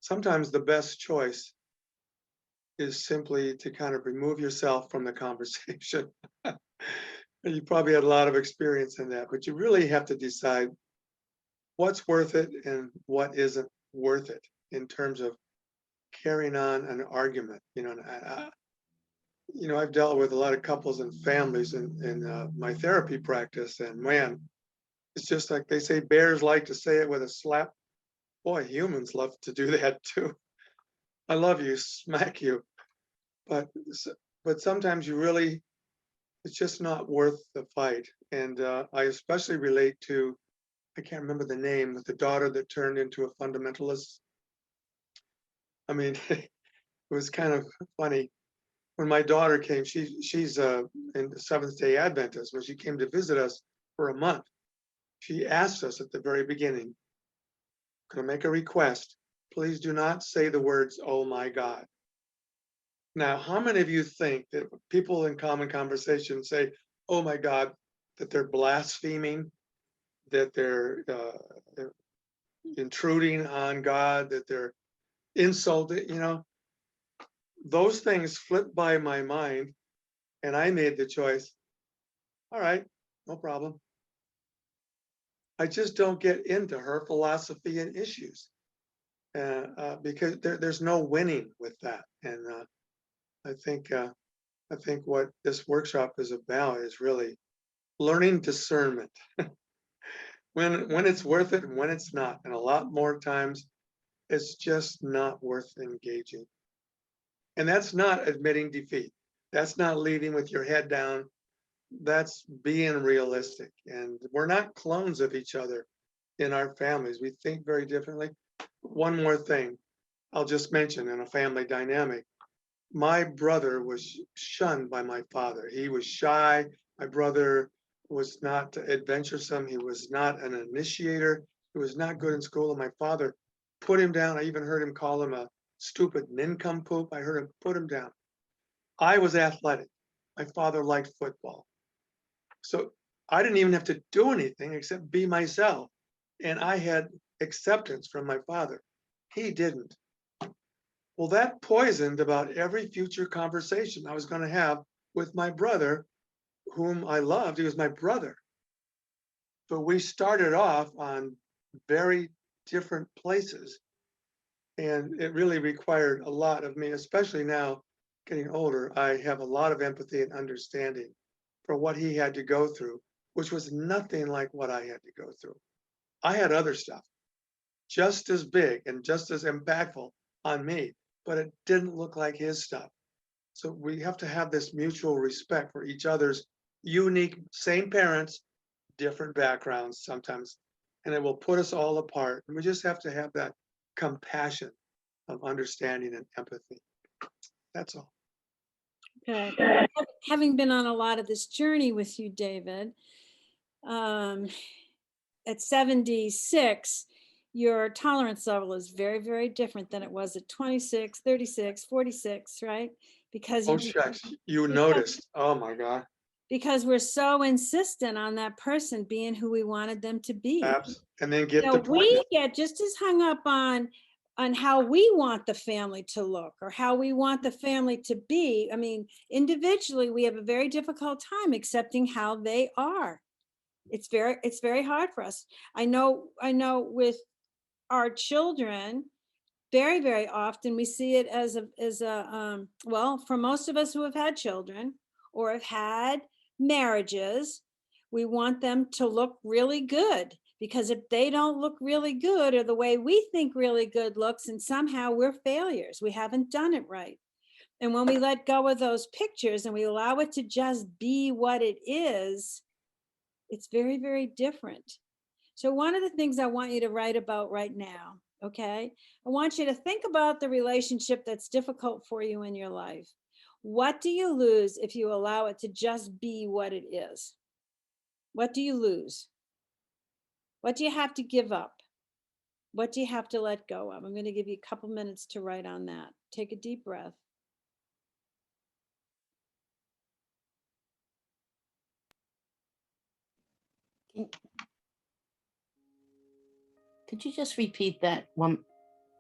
Sometimes the best choice is simply to kind of remove yourself from the conversation. And you probably had a lot of experience in that, but you really have to decide what's worth it and what isn't worth it in terms of carrying on an argument. I've dealt with a lot of couples and families in my therapy practice, and man, it's just like they say, bears like to say it with a slap. Boy, humans love to do that too. I love you, smack you, but sometimes it's just not worth the fight. And I especially relate to, I can't remember the name, with the daughter that turned into a fundamentalist. I mean, it was kind of funny. When my daughter came, she's in the Seventh-day Adventist. When she came to visit us for a month, she asked us at the very beginning, "Can I make a request? Please do not say the words, 'Oh my God.'" Now, how many of you think that people in common conversation say, "Oh my God," that they're blaspheming, that they're intruding on God, that they're insulted? Those things flipped by my mind, and I made the choice. All right, no problem. I just don't get into her philosophy and issues because there's no winning with that. And I think what this workshop is about is really learning discernment when it's worth it and when it's not. And a lot more times, it's just not worth engaging. And that's not admitting defeat. That's not leading with your head down. That's being realistic. And we're not clones of each other in our families. We think very differently. One more thing I'll just mention in a family dynamic. My brother was shunned by my father. He was shy. My brother was not adventuresome. He was not an initiator. He was not good in school. And my father put him down. I even heard him call him a stupid nincompoop. I heard him put him down. I was athletic. My father liked football. So I didn't even have to do anything except be myself. And I had acceptance from my father. He didn't. Well, that poisoned about every future conversation I was going to have with my brother, whom I loved. He was my brother. But we started off on very different places. And it really required a lot of me, especially now getting older. I have a lot of empathy and understanding for what he had to go through, which was nothing like what I had to go through. I had other stuff just as big and just as impactful on me, but it didn't look like his stuff. So we have to have this mutual respect for each other's unique, same parents, different backgrounds sometimes, and it will put us all apart. And we just have to have that compassion of understanding and empathy. That's all. Okay. Having been on a lot of this journey with you, David, at 76, your tolerance level is very, very different than it was at 26, 36, 46, right? Because Oh, shucks, you noticed. Oh my God. Because we're so insistent on that person being who we wanted them to be. And then get the point. We get just as hung up on how we want the family to look or how we want the family to be. I mean, individually, we have a very difficult time accepting how they are. It's very hard for us. I know with our children, very, very often we see it as well, for most of us who have had children or have had marriages, we want them to look really good, because if they don't look really good or the way we think really good looks, and somehow we're failures, we haven't done it right. And when we let go of those pictures and we allow it to just be what it is, it's very, very different. So one of the things I want you to write about right now, okay? I want you to think about the relationship that's difficult for you in your life. What do you lose if you allow it to just be what it is? What do you lose? What do you have to give up? What do you have to let go of? I'm going to give you a couple minutes to write on that. Take a deep breath. Could you just repeat that one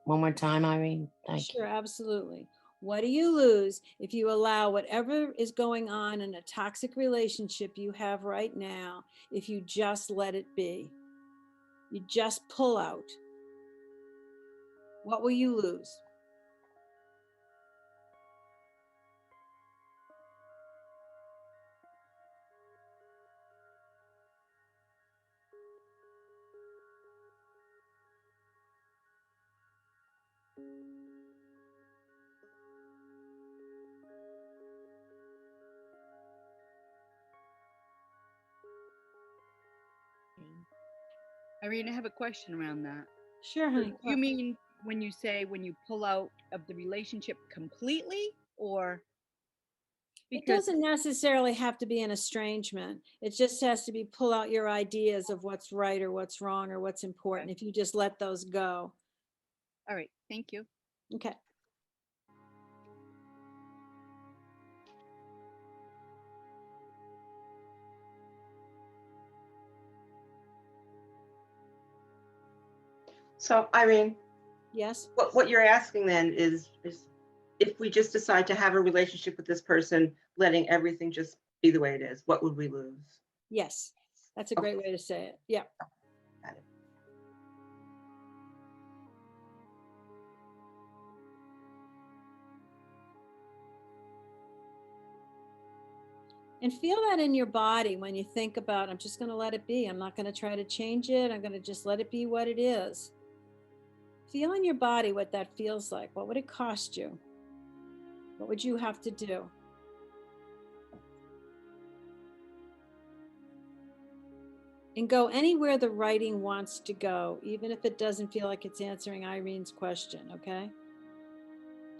more time, Irene? Thank you. Sure, absolutely. What do you lose if you allow whatever is going on in a toxic relationship you have right now, if you just let it be? You just pull out. What will you lose? Irene, I have a question around that. Sure, So honey. you mean when you say when you pull out of the relationship completely, or It because doesn't necessarily have to be an estrangement. It just has to be pull out your ideas of what's right or what's wrong or what's important. If you just let those go. all right, thank you. Okay. So Irene, Yes. what you're asking then is if we just decide to have a relationship with this person, letting everything just be the way it is, what would we lose? Yes. That's a great way to say it. Yeah. Got it. And feel that in your body when you think about, I'm just going to let it be. I'm not going to try to change it. I'm going to just let it be what it is. Feel in your body what that feels like. What would it cost you? What would you have to do? And go anywhere the writing wants to go, even if it doesn't feel like it's answering Irene's question, okay?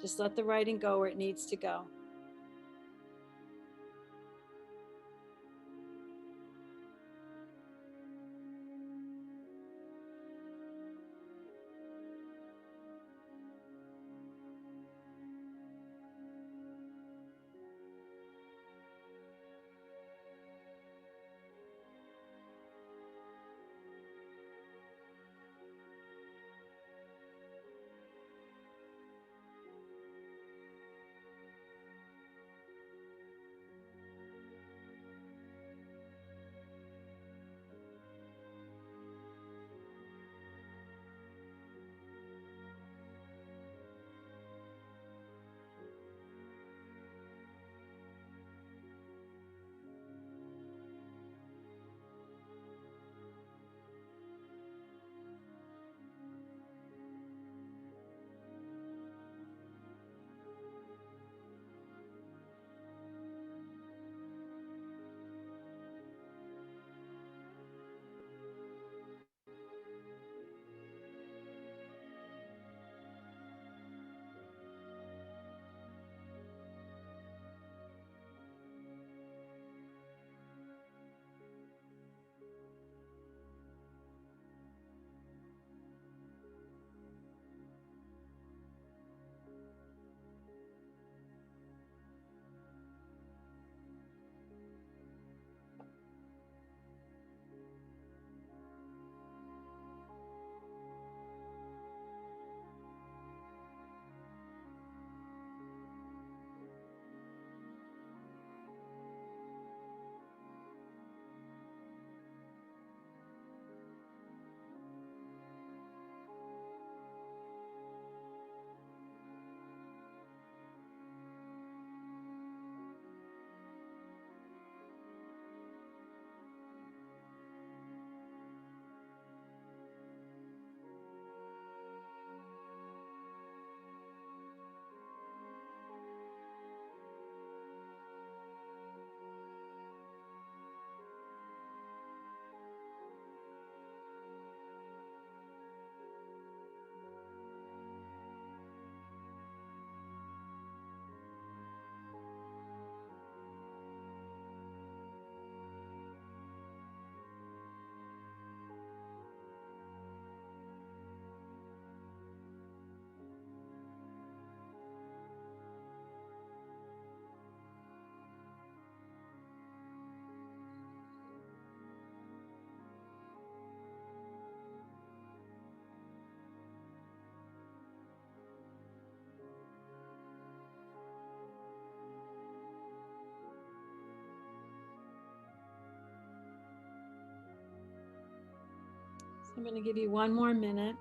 Just let the writing go where it needs to go. I'm going to give you one more minute.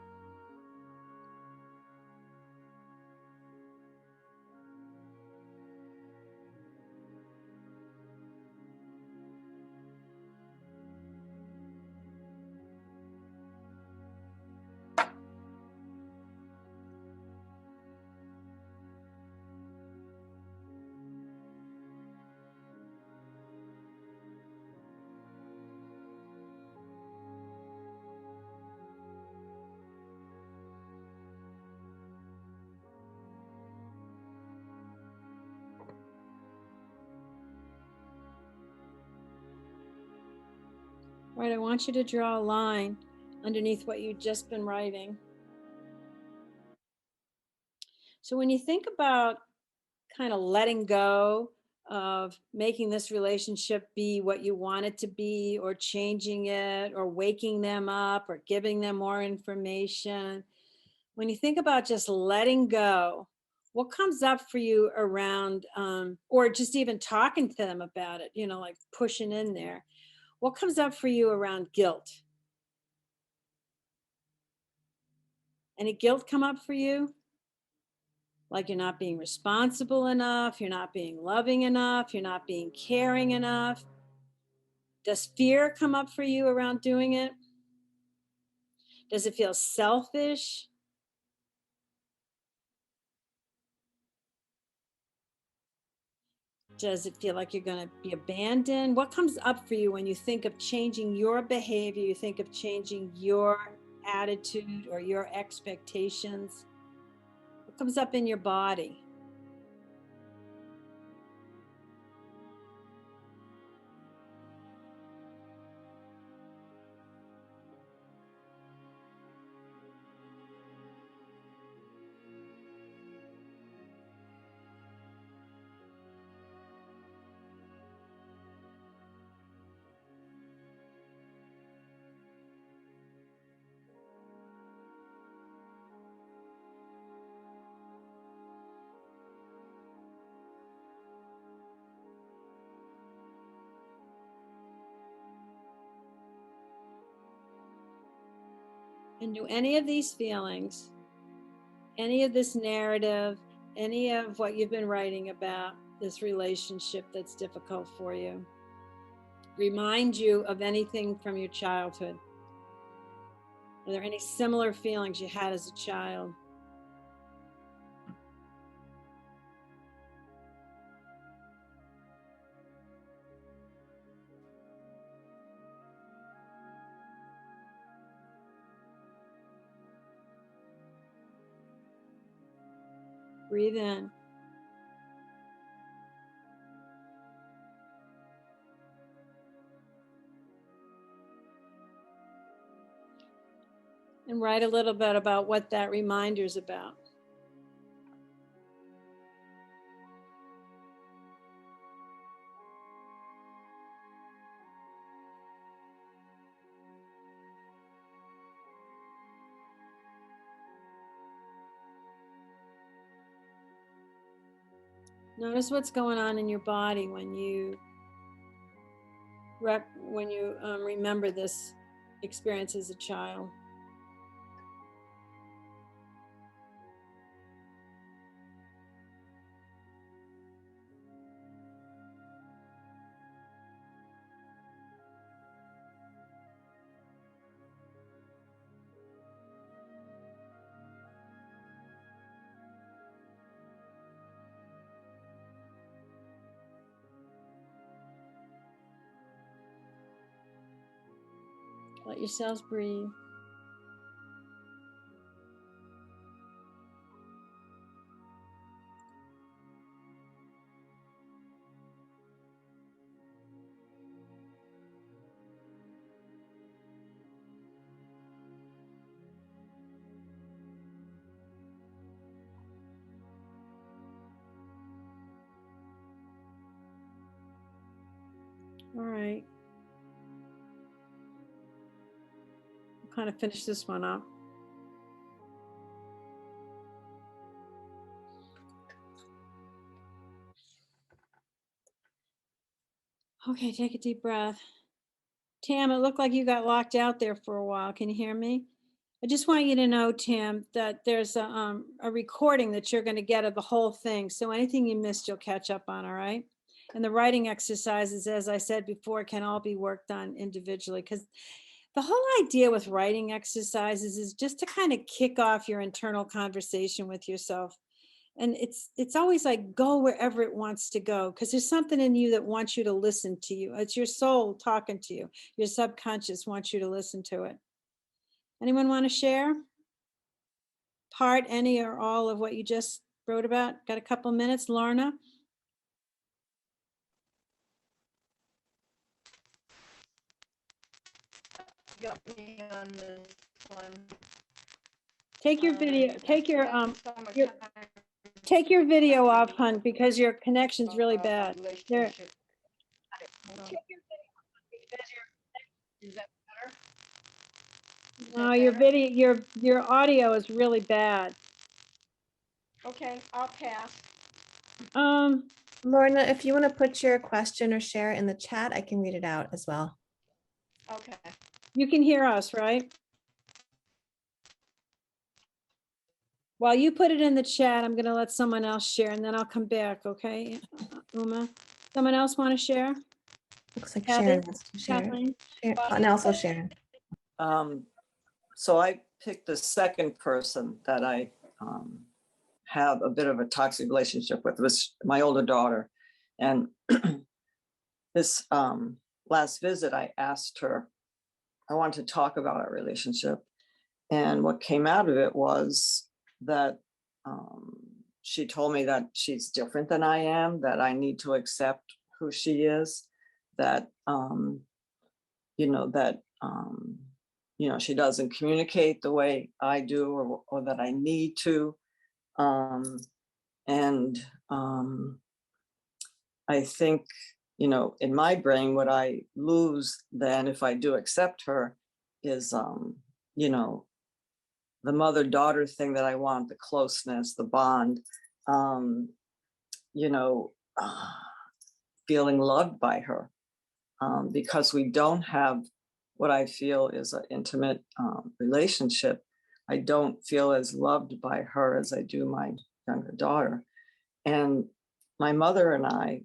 All right, I want you to draw a line underneath what you've just been writing. So when you think about kind of letting go of making this relationship be what you want it to be, or changing it, or waking them up, or giving them more information, when you think about just letting go, what comes up for you around, or just even talking to them about it, like pushing in there, what comes up for you around guilt? Any guilt come up for you? Like you're not being responsible enough, you're not being loving enough, you're not being caring enough. Does fear come up for you around doing it? Does it feel selfish? Does it feel like you're going to be abandoned? What comes up for you when you think of changing your behavior, you think of changing your attitude or your expectations? What comes up in your body? And do any of these feelings, any of this narrative, any of what you've been writing about this relationship that's difficult for you, remind you of anything from your childhood? Are there any similar feelings you had as a child? Breathe in. And write a little bit about what that reminder is about. Notice what's going on in your body when you remember this experience as a child. Let yourselves breathe. All right. We'll kind of finish this one up. Okay, take a deep breath. Tam, it looked like you got locked out there for a while. Can you hear me? I just want you to know, Tam, that there's a recording that you're going to get of the whole thing. So anything you missed, you'll catch up on, all right? And the writing exercises, as I said before, can all be worked on individually, because the whole idea with writing exercises is just to kind of kick off your internal conversation with yourself. And it's always like, go wherever it wants to go, because there's something in you that wants you to listen to you. It's your soul talking to you. Your subconscious wants you to listen to it. Anyone want to share part, any or all of what you just wrote about? Got a couple minutes, Lorna? Got me on this one. Take your video, take your your- time take your video off, hun, because your connection's really bad. There. relationship. Take your video off because Is that better? Is no, that your better? video, your audio is really bad. Okay, I'll pass. Lorna, if you want to put your question or share in the chat, I can read it out as well. Okay. You can hear us, right? While you put it in the chat, I'm gonna let someone else share and then I'll come back, okay? Uma, someone else want to share? Looks like Kathy? Sharon wants to share. Kathleen? And also Sharon. So I picked the second person that I have a bit of a toxic relationship with, was my older daughter. And this last visit, I asked her, I wanted to talk about our relationship. And what came out of it was that she told me that she's different than I am, that I need to accept who she is, that, she doesn't communicate the way I do, or that I need to. I think, in my brain, what I lose then if I do accept her is, the mother-daughter thing that I want, the closeness, the bond, you know, feeling loved by her, because we don't have what I feel is an intimate relationship. I don't feel as loved by her as I do my younger daughter. And my mother and I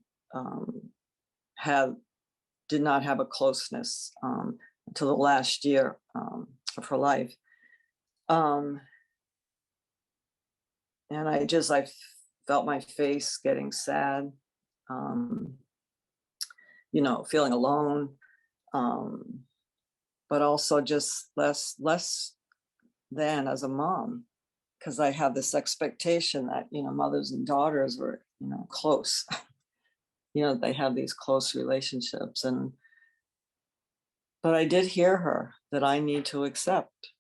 did not have a closeness until the last year of her life. And I felt my face getting sad, feeling alone, but also just less than as a mom, because I have this expectation that, mothers and daughters were, close. They have these close relationships. But I did hear her that I need to accept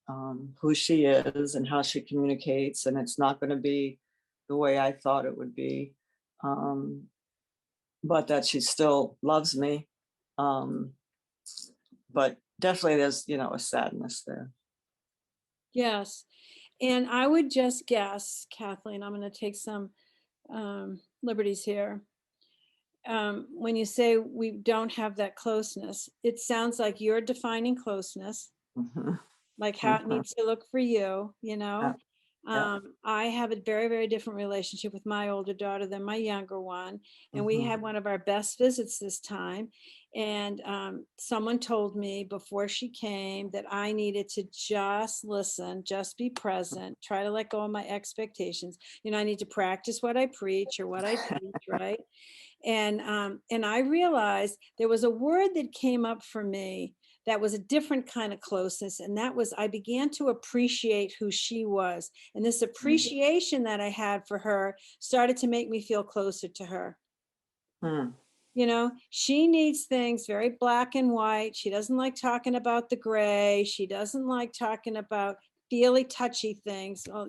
who she is and how she communicates, and it's not going to be the way I thought it would be, but that she still loves me. But definitely there's, a sadness there. Yes, and I would just guess, Kathleen, I'm going to take some liberties here. When you say we don't have that closeness, it sounds like you're defining closeness, Mhm. like how it needs to look for you, Yeah. I have a very, very different relationship with my older daughter than my younger one. And we Mhm. had one of our best visits this time. And someone told me before she came that I needed to just listen, just be present, try to let go of my expectations. I need to practice what I preach or what I teach, right? And I realized there was a word that came up for me that was a different kind of closeness. And that was, I began to appreciate who she was. And this appreciation that I had for her started to make me feel closer to her. Hmm. She needs things very black and white. She doesn't like talking about the gray. She doesn't like talking about feely, touchy things. Well,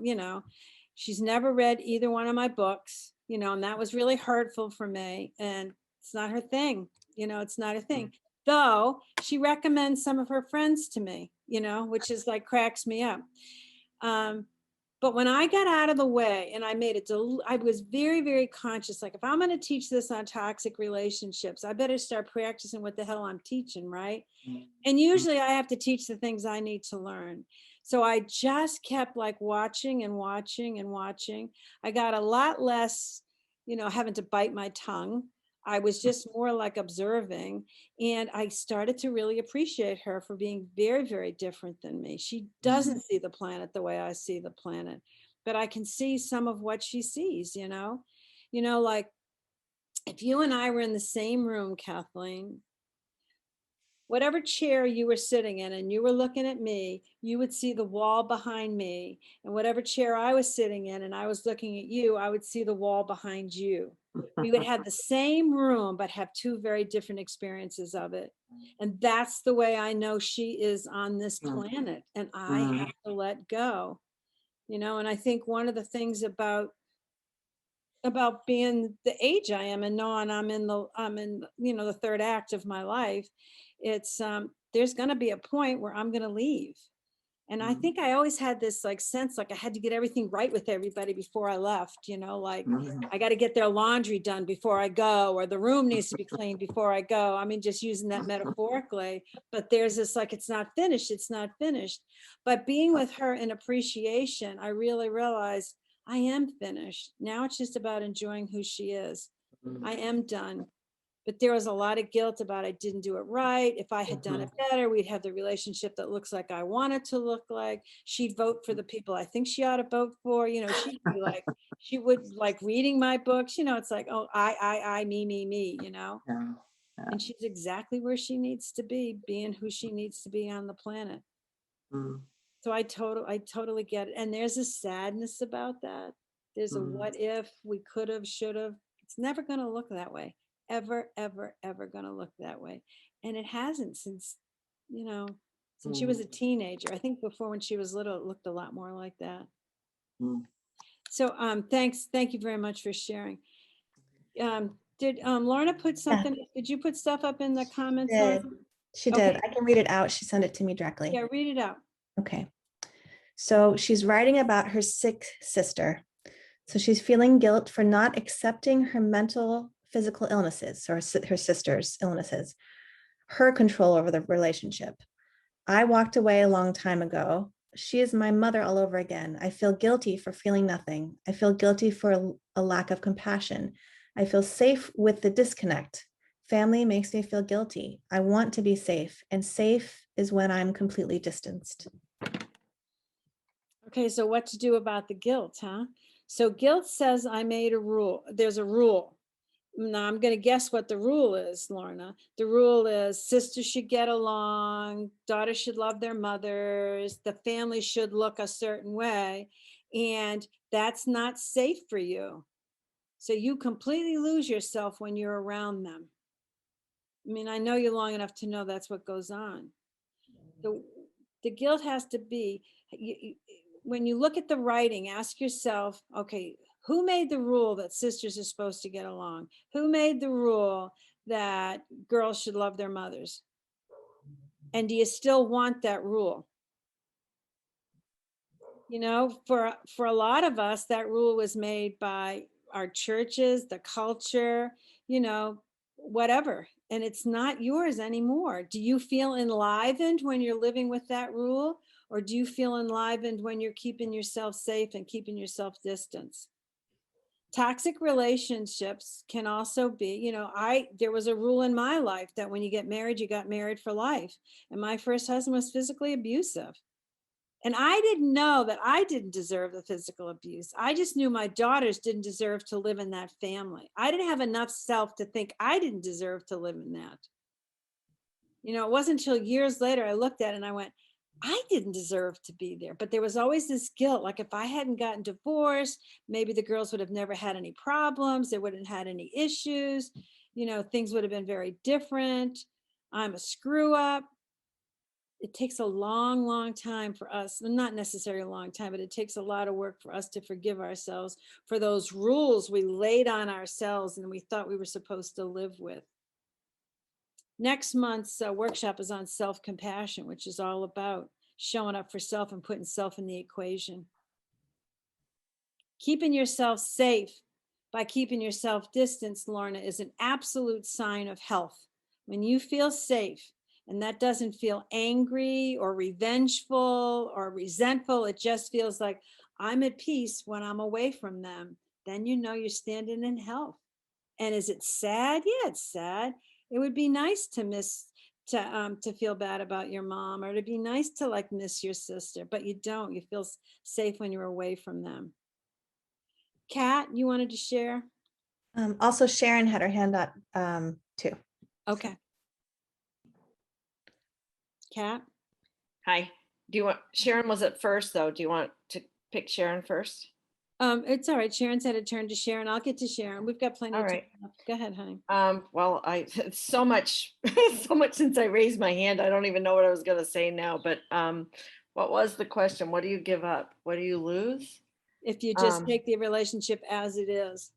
she's never read either one of my books, and that was really hurtful for me. And it's not her thing. It's not her thing. Though she recommends some of her friends to me, which is like cracks me up. But when I got out of the way and I made it, I was very, very conscious. Like, if I'm going to teach this on toxic relationships, I better start practicing what the hell I'm teaching, right? And usually I have to teach the things I need to learn. So I just kept like watching and watching and watching. I got a lot less, having to bite my tongue. I was just more like observing, and I started to really appreciate her for being very, very different than me. She doesn't see the planet the way I see the planet, but I can see some of what she sees. Like if you and I were in the same room, Kathleen, whatever chair you were sitting in and you were looking at me, you would see the wall behind me. And whatever chair I was sitting in and I was looking at you, I would see the wall behind you. We would have the same room, but have two very different experiences of it. And that's the way I know she is on this planet. And I have to let go, and I think one of the things about being the age I am and knowing I'm in the third act of my life, it's there's going to be a point where I'm going to leave. And I think I always had this like sense, like I had to get everything right with everybody before I left, like I got to get their laundry done before I go, or the room needs to be cleaned before I go. I mean, just using that metaphorically, but there's this, like, it's not finished. It's not finished. But being with her in appreciation, I really realized I am finished. Now it's just about enjoying who she is. I am done. But there was a lot of guilt about I didn't do it right. If I had done it better, we'd have the relationship that looks like I want it to look like. She'd vote for the people I think she ought to vote for. She'd be like, she would like reading my books. It's like, oh, I, me. Yeah. And she's exactly where she needs to be, being who she needs to be on the planet. So I totally get it. And there's a sadness about that. There's a what if, we could have, should have. It's never going to look that way. Ever, ever, ever going to look that way. And it hasn't since she was a teenager. I think before, when she was little, it looked a lot more like that. So thank you very much for sharing. Did Lorna put something, did you put stuff up in the comments? Did. She did. Okay. I can read it out. She sent it to me directly. Yeah, read it out. Okay. So she's writing about her sick sister. So she's feeling guilt for not accepting her mental, physical illnesses, or her sister's illnesses, her control over the relationship. I walked away a long time ago. She is my mother all over again. I feel guilty for feeling nothing. I feel guilty for a lack of compassion. I feel safe with the disconnect. Family makes me feel guilty. I want to be safe, and safe is when I'm completely distanced. Okay, so what to do about the guilt, huh? So guilt says I made a rule. There's a rule. Now I'm going to guess what the rule is, Lorna. The rule is sisters should get along, daughters should love their mothers, the family should look a certain way, and that's not safe for you. So you completely lose yourself when you're around them. I mean, I know you long enough to know that's what goes on. The guilt has to be, when you look at the writing, ask yourself, okay, who made the rule that sisters are supposed to get along? Who made the rule that girls should love their mothers? And do you still want that rule? For a lot of us, that rule was made by our churches, the culture, whatever. And it's not yours anymore. Do you feel enlivened when you're living with that rule? Or do you feel enlivened when you're keeping yourself safe and keeping yourself distance? Toxic relationships can also be, there was a rule in my life that when you get married, you got married for life. And my first husband was physically abusive. And I didn't know that I didn't deserve the physical abuse. I just knew my daughters didn't deserve to live in that family. I didn't have enough self to think I didn't deserve to live in that. It wasn't until years later I looked at it and I went, I didn't deserve to be there. But there was always this guilt. Like if I hadn't gotten divorced, maybe the girls would have never had any problems. They wouldn't have had any issues. Things would have been very different. I'm a screw up. It takes a long, long time for us, not necessarily a long time, but it takes a lot of work for us to forgive ourselves for those rules we laid on ourselves and we thought we were supposed to live with. Next month's workshop is on self-compassion, which is all about showing up for self and putting self in the equation. Keeping yourself safe by keeping yourself distanced, Lorna, is an absolute sign of health. When you feel safe, and that doesn't feel angry or revengeful or resentful, it just feels like I'm at peace when I'm away from them, then you know you're standing in health. And is it sad? Yeah, it's sad. It would be nice to to feel bad about your mom, or to be nice to like miss your sister, but you don't. You feel safe when you're away from them. Kat, you wanted to share? Also, Sharon had her hand up too. Okay. Kat? Hi. Do you want, Sharon was at first though. Do you want to pick Sharon first? It's all right. Sharon's had a turn to Sharon. I'll get to Sharon. We've got plenty All of time right. left. Go ahead, honey. Well, it's so much, so much since I raised my hand. I don't even know what I was going to say now, but what was the question? What do you give up? What do you lose? If you just take the relationship as it is.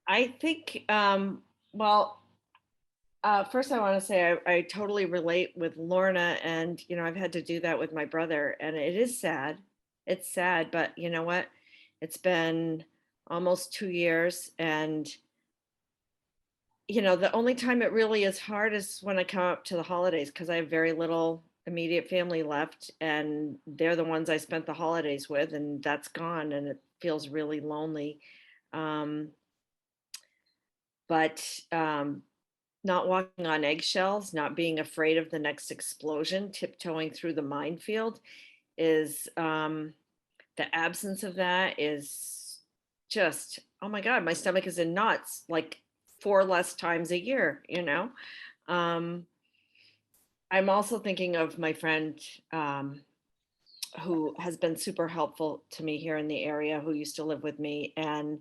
I think, well, first I want to say I totally relate with Lorna, and, you know, I've had to do that with my brother, and it is sad. It's sad, but you know what? It's been almost 2 years, and you know, the only time it really is hard is when I come up to the holidays, because I have very little immediate family left, and they're the ones I spent the holidays with, and that's gone, and it feels really lonely. Um, but not walking on eggshells, not being afraid of the next explosion, tiptoeing through the minefield is the absence of that is just, oh my God, my stomach is in knots like 4 less times a year, you know? I'm also thinking of my friend who has been super helpful to me here in the area, who used to live with me. And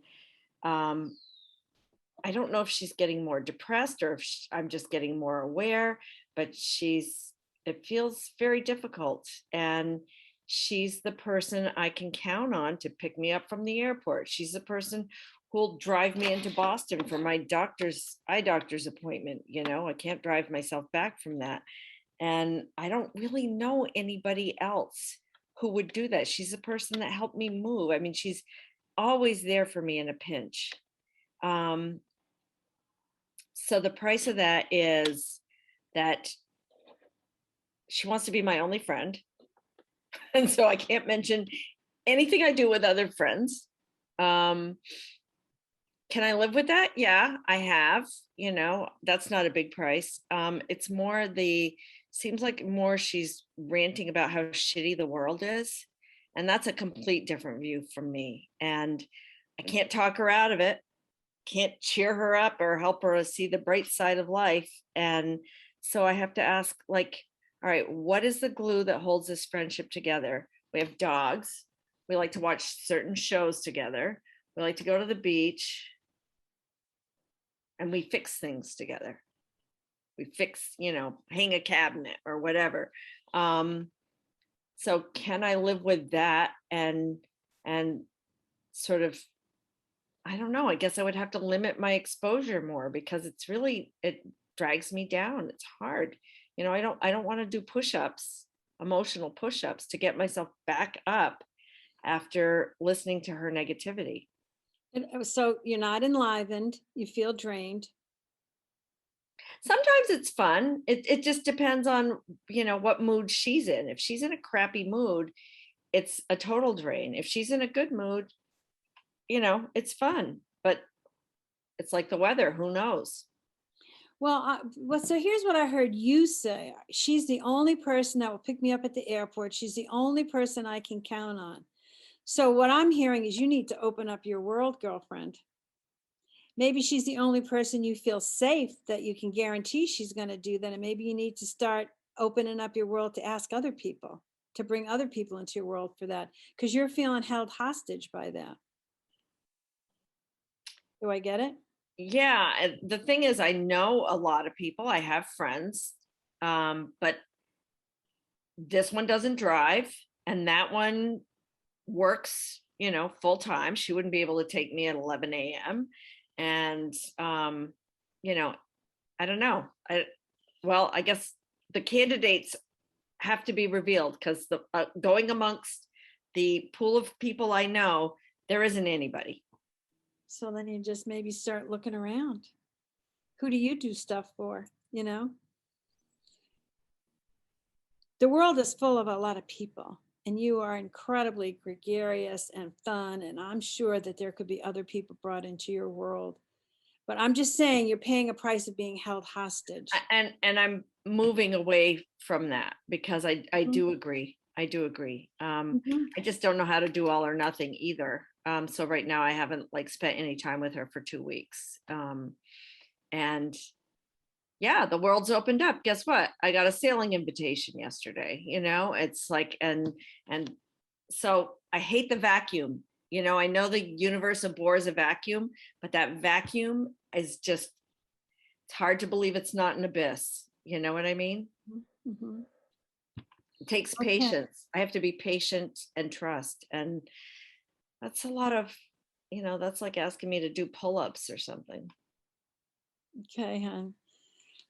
I don't know if she's getting more depressed or if I'm just getting more aware, but it feels very difficult. And she's the person I can count on to pick me up from the airport. She's the person who'll drive me into Boston for my eye doctor's appointment. You know, I can't drive myself back from that. And I don't really know anybody else who would do that. She's the person that helped me move. I mean, she's always there for me in a pinch. So the price of that is that she wants to be my only friend. And so I can't mention anything I do with other friends. Can I live with that? Yeah, I have, you know, that's not a big price. It's more seems like more she's ranting about how shitty the world is. And that's a complete different view from me. And I can't talk her out of it. Can't cheer her up or help her see the bright side of life. And so I have to ask, like, all right, what is the glue that holds this friendship together? We have dogs. We like to watch certain shows together. We like to go to the beach. And we fix things together. We fix, you know, hang a cabinet or whatever. So can I live with that and sort of, I don't know, I guess I would have to limit my exposure more, because it drags me down. It's hard. You know, I don't want to do push-ups, emotional push-ups, to get myself back up after listening to her negativity. So you're not enlivened, you feel drained. Sometimes it's fun. It just depends on, you know, what mood she's in. If she's in a crappy mood, it's a total drain. If she's in a good mood, you know, it's fun. But it's like the weather, who knows? Well, so here's what I heard you say. She's the only person that will pick me up at the airport. She's the only person I can count on. So what I'm hearing is you need to open up your world, girlfriend. Maybe she's the only person you feel safe that you can guarantee she's going to do that. And maybe you need to start opening up your world to ask other people, to bring other people into your world for that, because you're feeling held hostage by that. Do I get it? Yeah. The thing is, I know a lot of people. I have friends, but this one doesn't drive, and that one works, you know, full time. She wouldn't be able to take me at 11 a.m. And, you know, I don't know. I guess the candidates have to be revealed, because going amongst the pool of people I know, There isn't anybody. So then you just maybe start looking around. Who do you do stuff for, you know? The world is full of a lot of people, and you are incredibly gregarious and fun, and I'm sure that there could be other people brought into your world. But I'm just saying you're paying a price of being held hostage. And I'm moving away from that because I Mhm. do agree. I do agree. Mhm. I just don't know how to do all or nothing either. So right now I haven't like spent any time with her for 2 weeks. And yeah, the world's opened up. Guess what? I got a sailing invitation yesterday, you know, it's like, and so I hate the vacuum. You know, I know the universe abhors a vacuum, but that vacuum is just, it's hard to believe it's not an abyss. You know what I mean? Mhm. It takes Okay. patience. I have to be patient and trust. And that's a lot of, you know, that's like asking me to do pull-ups or something. Okay, hon.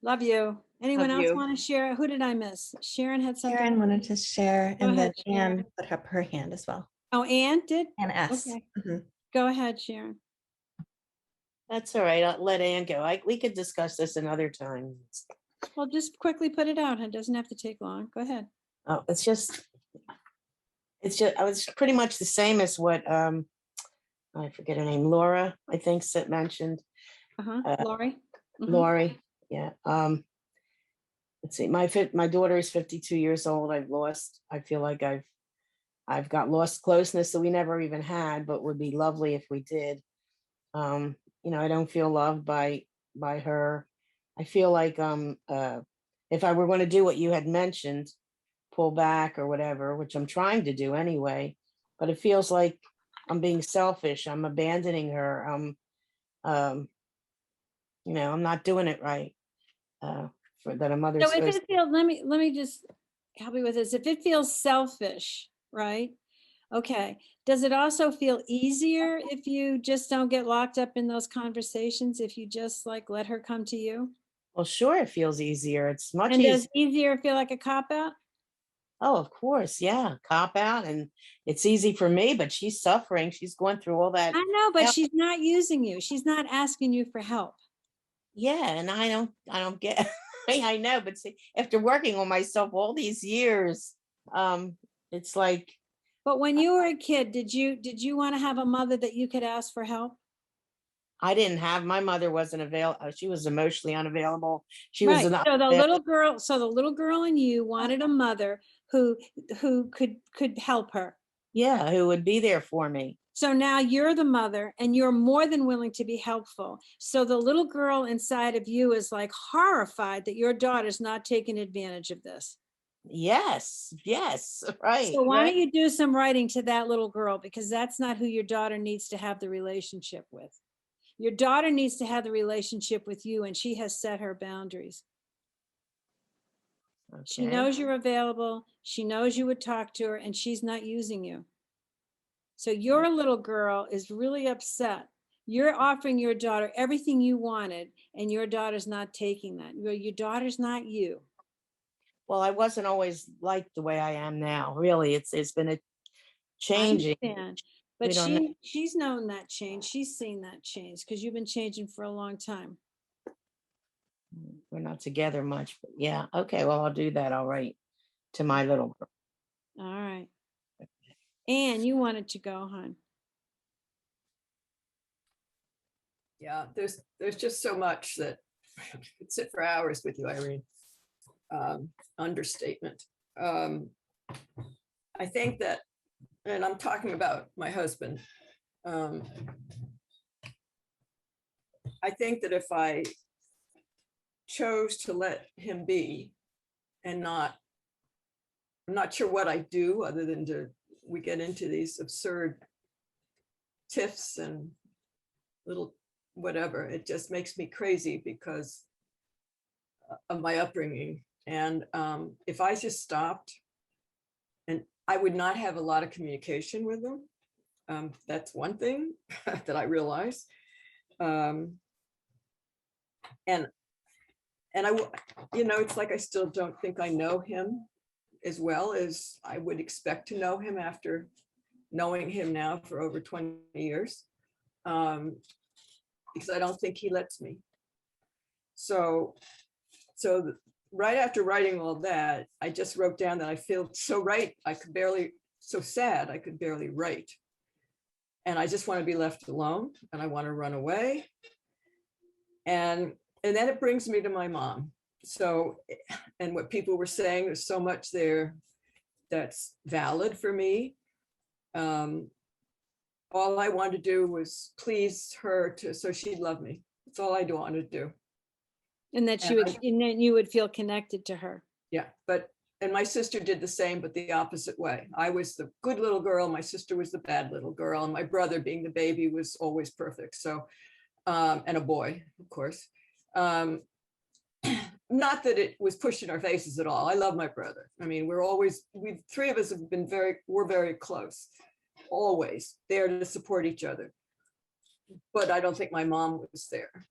Love you. Anyone Love else you. want to share? Who did I miss? Sharon had something. Sharon wanted to share, Go and then ahead, Sharon. Anne put up her hand as well. Oh, Ann did? And S. Okay. Mhm. Go ahead, Sharon. That's all right. I'll let Ann go. We could discuss this another time. Well, just quickly put it out. It doesn't have to take long. Go ahead. Oh, I was pretty much the same as what, I forget her name, Laura, I think, mentioned. Lori? Mhm. Lori, yeah. Let's see, my daughter is 52 years old. I feel like I've got lost closeness that we never even had, but would be lovely if we did. You know, I don't feel loved by her. I feel like if I were going to do what you had mentioned, pull back or whatever, which I'm trying to do anyway, but it feels like I'm being selfish. I'm abandoning her. You know, I'm not doing it right. For that a mother's So if supposed. it feels, let me just help you with this. If it feels selfish, right? Okay. Does it also feel easier if you just don't get locked up in those conversations, if you just like let her come to you? Well, sure, it feels easier. It's much And easier. does easier feel like a cop out? Oh, of course, yeah, cop out, and it's easy for me, but she's suffering. She's going through all that. I know, but hell. she's not using you. She's not asking you for help. Yeah, and I don't get. I know, but see, after working on myself all these years, it's like But when you were a kid, did you want to have a mother that you could ask for help? I didn't have, my mother wasn't available. She was emotionally unavailable. She was Right. an So the little girl in you wanted a mother who could help her. yeah, who would be there for me. So now you're the mother and you're more than willing to be helpful. So the little girl inside of you is like horrified that your daughter's not taking advantage of this. Yes, right. So why Right. don't you do some writing to that little girl, because that's not who your daughter needs to have the relationship with. Your daughter needs to have the relationship with you, and she has set her boundaries. She Okay. knows you're available. She knows you would talk to her, and she's not using you. So your little girl is really upset. You're offering your daughter everything you wanted, and your daughter's not taking that. Your daughter's not you. Well, I wasn't always like the way I am now. Really, it's been a I changing. understand. We But don't know. she's known that change. She's seen that change because you've been changing for a long time. We're not together much, but yeah. Okay, well, I'll do that. I'll write to my little girl. All right. And you wanted to go, hon. Yeah, there's just so much that I could sit for hours with you, Irene. Understatement. I think that, and I'm talking about my husband. I think that if I chose to let him be and I'm not sure what I do other than we get into these absurd tiffs and little whatever. It just makes me crazy because of my upbringing. And if I just stopped, and I would not have a lot of communication with them. That's one thing that I realize. And I, it's like I still don't think I know him as well as I would expect to know him after knowing him now for over 20 years, because I don't think he lets me. So right after writing all that, I just wrote down that I feel so so sad I could barely write. And I just want to be left alone, and I want to run away. And then it brings me to my mom. So, and what people were saying, there's so much there that's valid for me. All I wanted to do was please her so she'd love me. That's all I wanted to do. And that and then you would feel connected to her. Yeah, and my sister did the same, but the opposite way. I was the good little girl. My sister was the bad little girl. And my brother, being the baby, was always perfect. So, and a boy, of course. Not that it was pushed in our faces at all. I love my brother. I mean, we three of us have been we're very close, always there to support each other. But I don't think my mom was there.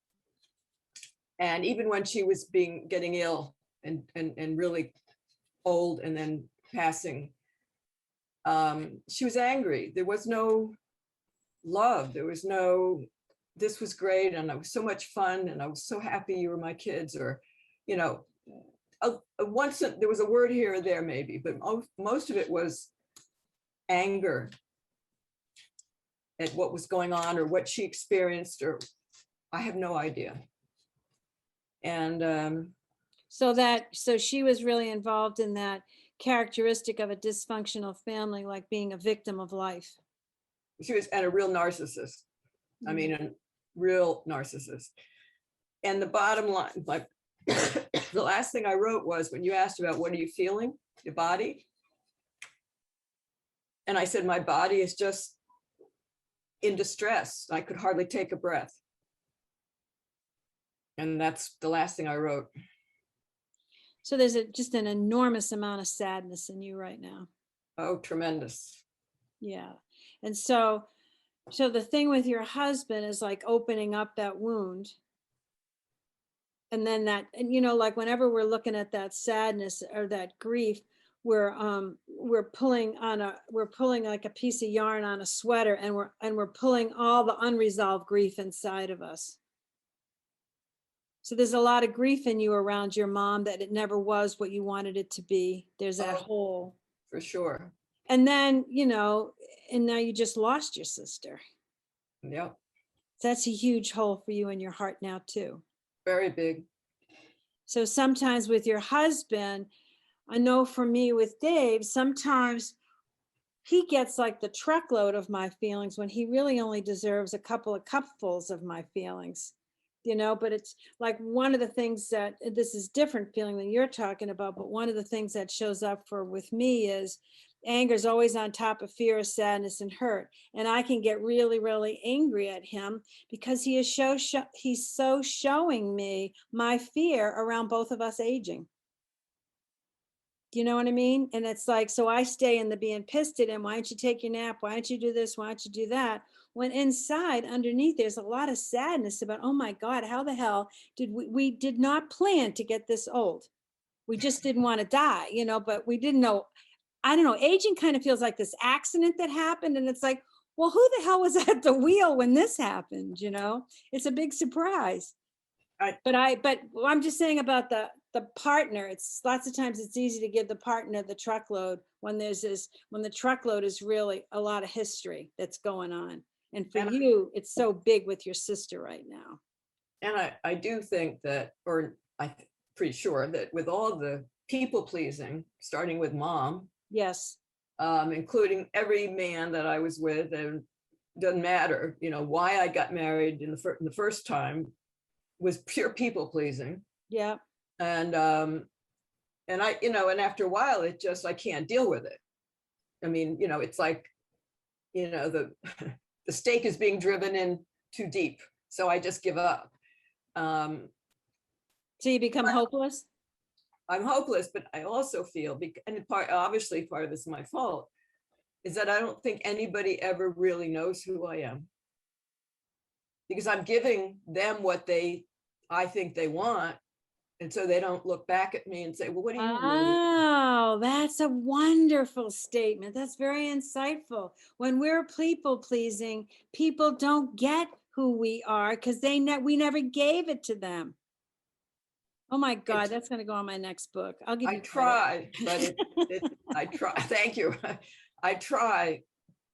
And even when she was getting ill and really old and then passing, she was angry. There was no love. There was no, this was great and it was so much fun and I was so happy you were my kids, or, you know, once there was a word here or there maybe, but most of it was anger at what was going on or what she experienced, or I have no idea. And so she was really involved in that characteristic of a dysfunctional family, like being a victim of life. She was, and a real narcissist. I mean, a real narcissist. And the bottom line, like the last thing I wrote was, when you asked about what are you feeling, your body, and I said my body is just in distress. I could hardly take a breath. And that's the last thing I wrote. So there's just an enormous amount of sadness in you right now. Oh, tremendous. Yeah. And so the thing with your husband is like opening up that wound. And then and you know, like whenever we're looking at that sadness or that grief, we're pulling like a piece of yarn on a sweater, and we're pulling all the unresolved grief inside of us. So there's a lot of grief in you around your mom, that it never was what you wanted it to be. There's that hole. For sure. And then, you know, and now you just lost your sister. Yep. That's a huge hole for you in your heart now too. Very big. So sometimes with your husband, I know for me with Dave, sometimes he gets like the truckload of my feelings when he really only deserves a couple of cupfuls of my feelings. You know, but it's like one of the things that, this is different feeling than you're talking about, but one of the things that shows up with me is anger is always on top of fear, of sadness, and hurt. And I can get really, really angry at him because he is he's so showing me my fear around both of us aging. Do you know what I mean? And it's like, so I stay in the being pissed at him. Why don't you take your nap? Why don't you do this? Why don't you do that? When inside, underneath, there's a lot of sadness about, oh my God, how the hell did we did not plan to get this old. We just didn't want to die, you know, but we didn't know. I don't know, aging kind of feels like this accident that happened. And it's like, well, who the hell was at the wheel when this happened? You know, it's a big surprise. But I'm just saying about the partner, it's lots of times it's easy to give the partner the truckload when when the truckload is really a lot of history that's going on. And for you, it's so big with your sister right now. And I do think that, or I'm pretty sure that with all the people pleasing, starting with mom. Yes. Including every man that I was with, and doesn't matter, you know, why I got married in the first time was pure people pleasing. Yeah. And I, you know, and after a while, it just, I can't deal with it. I mean, you know, it's like, you know, the stake is being driven in too deep. So I just give up. So you become hopeless? I'm hopeless, but I also feel, and obviously part of this is my fault, is that I don't think anybody ever really knows who I am. Because I'm giving them what I think they want, And so they don't look back at me and say, well, what do you mean? Oh, that's a wonderful statement. That's very insightful. When we're people pleasing, people don't get who we are because we never gave it to them. Oh my God, that's going to go on my next book. I'll give I you credit. try, but I try, thank you. I try,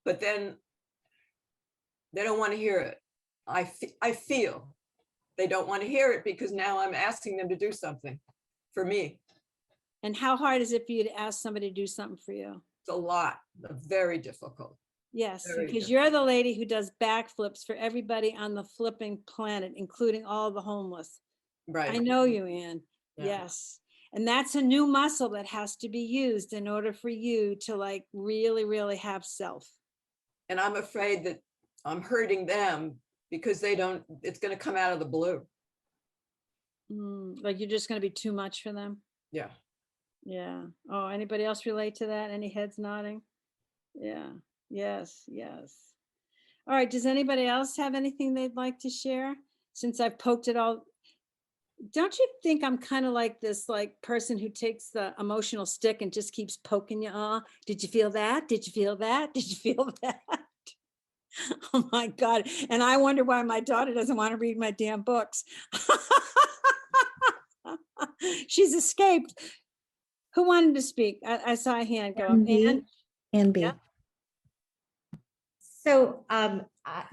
but then they don't want to hear it. I feel they don't want to hear it because now I'm asking them to do something for me. And how hard is it for you to ask somebody to do something for you? It's a lot, very difficult. Yes, Very because you're the lady who does backflips for everybody on the flipping planet, including all the homeless. Right. I know you, Ann. Yeah. Yes. And that's a new muscle that has to be used in order for you to like really, really have self. And I'm afraid that I'm hurting them because it's going to come out of the blue. Like you're just going to be too much for them. Yeah. Yeah. Oh, anybody else relate to that? Any heads nodding? Yeah. Yes. Yes. All right. Does anybody else have anything they'd like to share? Since I've poked it all. Don't you think I'm kind of like this like person who takes the emotional stick and just keeps poking you? Did you feel that? Did you feel that? Did you feel that? Oh my God. And I wonder why my daughter doesn't want to read my damn books. She's escaped. Who wanted to speak? I saw a hand go up. And B. Ann? And B. Yeah. So,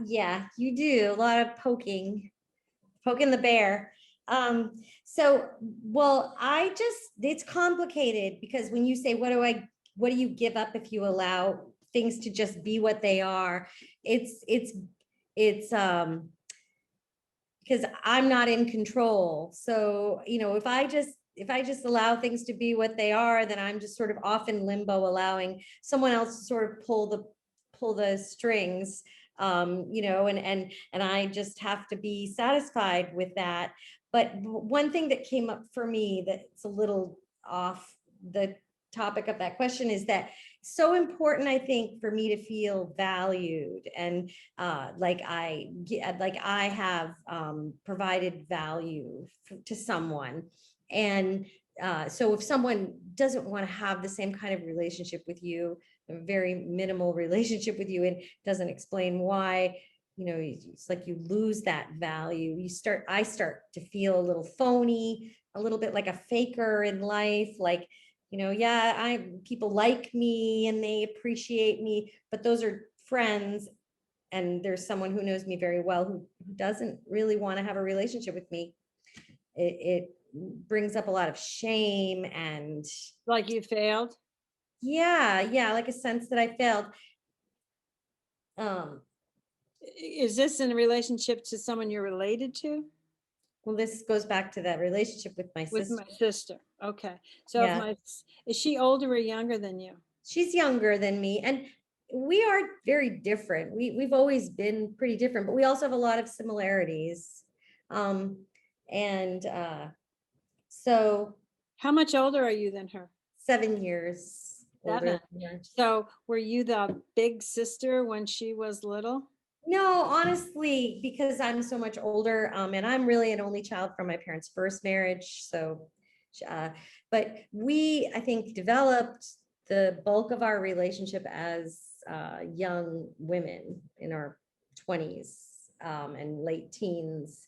yeah, you do a lot of poking the bear. Well, it's complicated because when you say, what do you give up if you allow things to just be what they are? It's because I'm not in control. So, if I just allow things to be what they are, then I'm just sort of off in limbo, allowing someone else to sort of pull the strings, and I just have to be satisfied with that. But one thing that came up for me that's a little off the topic of that question is that so important, I think, for me to feel valued and like I have provided value to someone. And so if someone doesn't want to have the same kind of relationship with you, a very minimal relationship with you, and doesn't explain why, it's like you lose that value. I start to feel a little phony, a little bit like a faker in life, like, people like me and they appreciate me, but those are friends. And there's someone who knows me very well who doesn't really want to have a relationship with me. It brings up a lot of shame and Like you failed? Yeah, like a sense that I failed. Is this in a relationship to someone you're related to? Well, this goes back to that relationship with my With sister. my sister. Okay. So Yeah. Is she older or younger than you? She's younger than me, and we are very different. We've always been pretty different, but we also have a lot of similarities. So How much older are you than her? 7 years older 7. than her. So were you the big sister when she was little? No, honestly, because I'm so much older, and I'm really an only child from my parents' first marriage. So, but I think, developed the bulk of our relationship as young women in our 20s and late teens,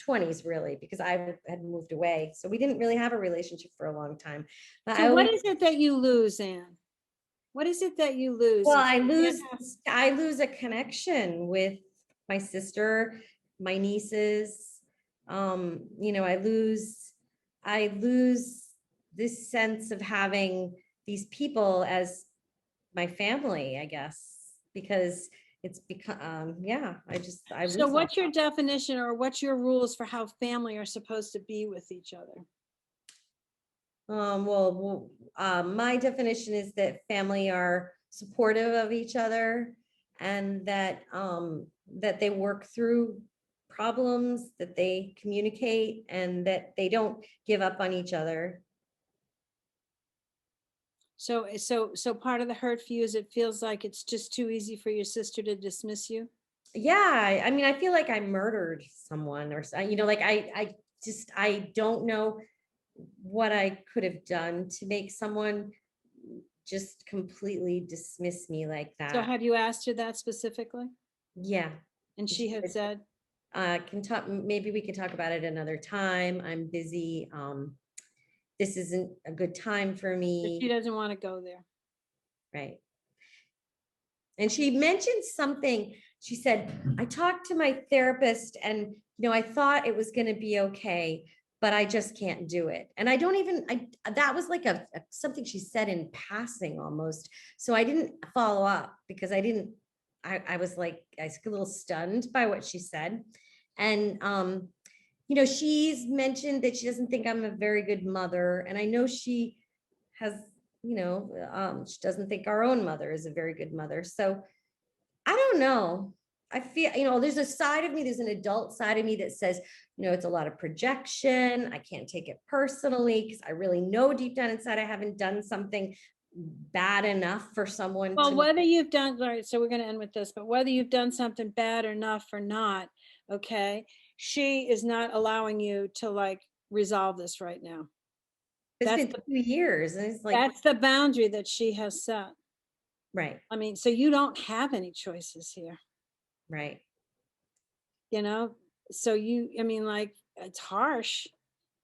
20s, really, because I had moved away. So we didn't really have a relationship for a long time. So what is it that you lose, Ann? What is it that you lose? Well, if you I lose a connection with my sister, my nieces. I lose this sense of having these people as my family, I guess, because it's become, I lose. So what's your definition or what's your rules for how family are supposed to be with each other? My definition is that family are supportive of each other, and that they work through problems, that they communicate, and that they don't give up on each other. So part of the hurt for you is it feels like it's just too easy for your sister to dismiss you? Yeah, I mean, I feel like I murdered someone, or like I just, I don't know what I could have done to make someone just completely dismiss me like So that. have you asked her that specifically? Yeah. And she had said, Can talk, maybe we can talk about it another time. I'm busy. This isn't a good time for that she me. doesn't want to go there. Right. And she mentioned something. She said, I talked to my therapist and, I thought it was going to be okay, but I just can't do it. And I don't even, that was like something she said in passing almost. So I didn't follow up because I was like, I was a little stunned by what she said. And, she's mentioned that she doesn't think I'm a very good mother. And I know she has, she doesn't think our own mother is a very good mother. So I don't know. I feel, there's a side of me, there's an adult side of me that says, it's a lot of projection. I can't take it personally because I really know deep down inside I haven't done something bad enough for someone. Well, whether you've done, all right, so we're going to end with this, but whether you've done something bad enough or not, okay, she is not allowing you to like resolve this right now. It's That's been 2 years and it's like, That's the boundary that she has set. right, I mean, so you don't have any choices here, right. So like, it's harsh,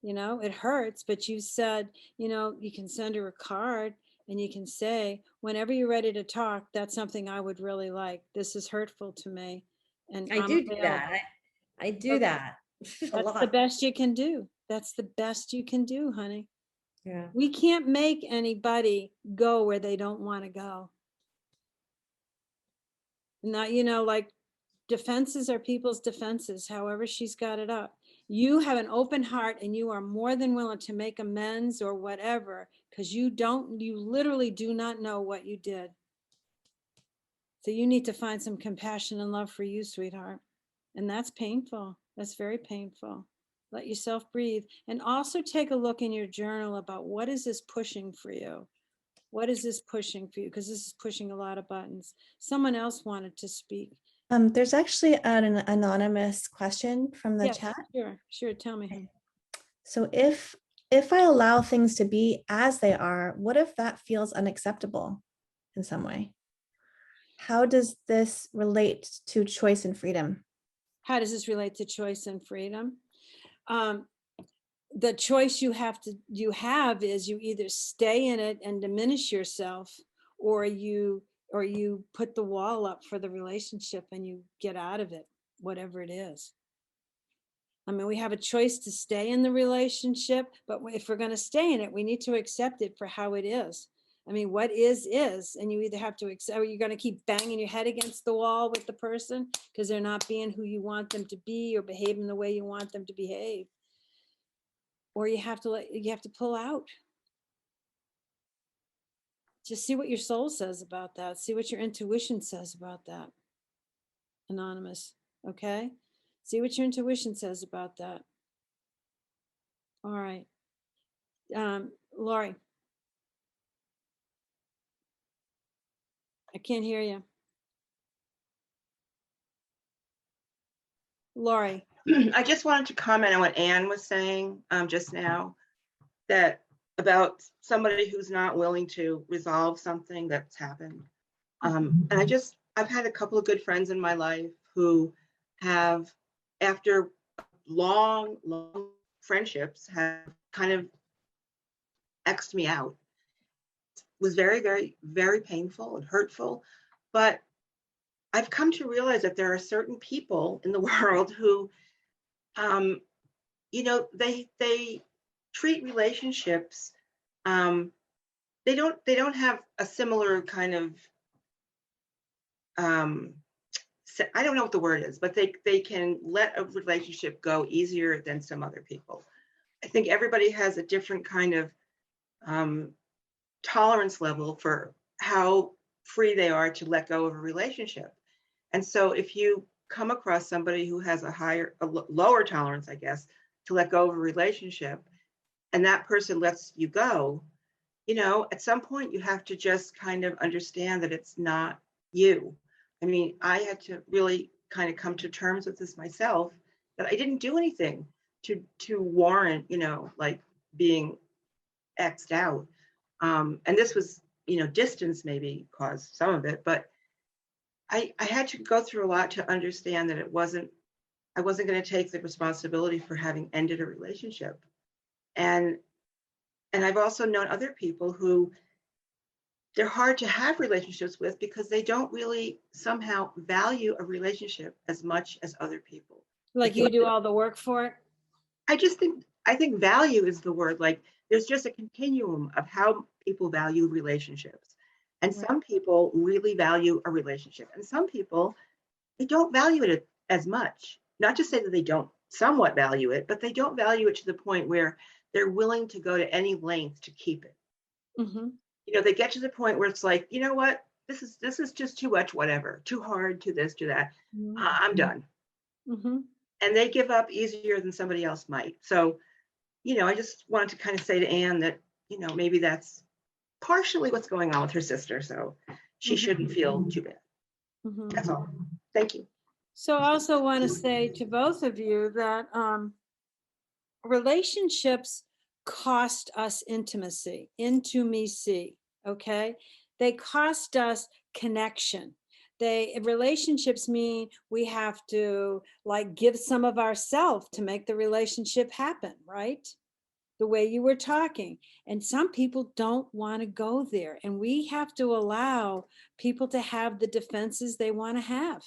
it hurts, but you said, you can send her a card and you can say, whenever you're ready to talk, that's something I would really like. This is hurtful to me. And I I'm do available. that. I do that a That's the lot. best you can do. That's the best you can do, honey. Yeah. We can't make anybody go where they don't want to go. Not, like defenses are people's defenses, however she's got it up. You have an open heart and you are more than willing to make amends or whatever, because you literally do not know what you did. So you need to find some compassion and love for you, sweetheart. And that's painful. That's very painful. Let yourself breathe. And also take a look in your journal about what is this pushing for you? What is this pushing for you? Because this is pushing a lot of buttons. Someone else wanted to speak. There's actually an anonymous question from the Yes, chat. Sure. Tell me. Him. So if I allow things to be as they are, what if that feels unacceptable in some way? How does this relate to choice and freedom? How does this relate to choice and freedom? The choice you have is you either stay in it and diminish yourself, or you put the wall up for the relationship and you get out of it, whatever it is. I mean, we have a choice to stay in the relationship, but if we're going to stay in it, we need to accept it for how it is. I mean, what is, and you either have to accept, or you're going to keep banging your head against the wall with the person because they're not being who you want them to be or behaving the way you want them to behave. Or you have to pull out. Just see what your soul says about that. See what your intuition says about that. Anonymous, okay? See what your intuition says about that. All right. Lori. I can't hear you. Lori. I just wanted to comment on what Anne was saying just now, that about somebody who's not willing to resolve something that's happened. And I've had a couple of good friends in my life who have, after long friendships, have kind of X'd me out. It was very, very, very painful and hurtful. But I've come to realize that there are certain people in the world who, they treat relationships. They don't have a similar kind of, I don't know what the word is, but they can let a relationship go easier than some other people. I think everybody has a different kind of tolerance level for how free they are to let go of a relationship. And so if you come across somebody who has a lower tolerance, I guess, to let go of a relationship, and that person lets you go, at some point you have to just kind of understand that it's not you. I mean, I had to really kind of come to terms with this myself, that I didn't do anything to warrant, like being X'd out. And this was, distance maybe caused some of it, but I had to go through a lot to understand that I wasn't going to take the responsibility for having ended a relationship. And I've also known other people who they're hard to have relationships with because they don't really somehow value a relationship as much as other people. Like you do all the work for it? I think value is the word. Like there's just a continuum of how people value relationships. And some people really value a relationship, and some people, they don't value it as much. Not to say that they don't somewhat value it, but they don't value it to the point where they're willing to go to any length to keep it. Mm-hmm. They get to the point where it's like, you know what, this is just too much, whatever, too hard, to this, to that. I'm done. Mm-hmm. And they give up easier than somebody else might. So, I just wanted to kind of say to Anne that, maybe that's partially what's going on with her sister. So she shouldn't feel too bad. Mm-hmm. That's all. Thank you. So I also want to say to both of you that relationships cost us intimacy, okay? They cost us connection. Relationships mean we have to like give some of ourselves to make the relationship happen, right? The way you were talking. And some people don't want to go there. And we have to allow people to have the defenses they want to have,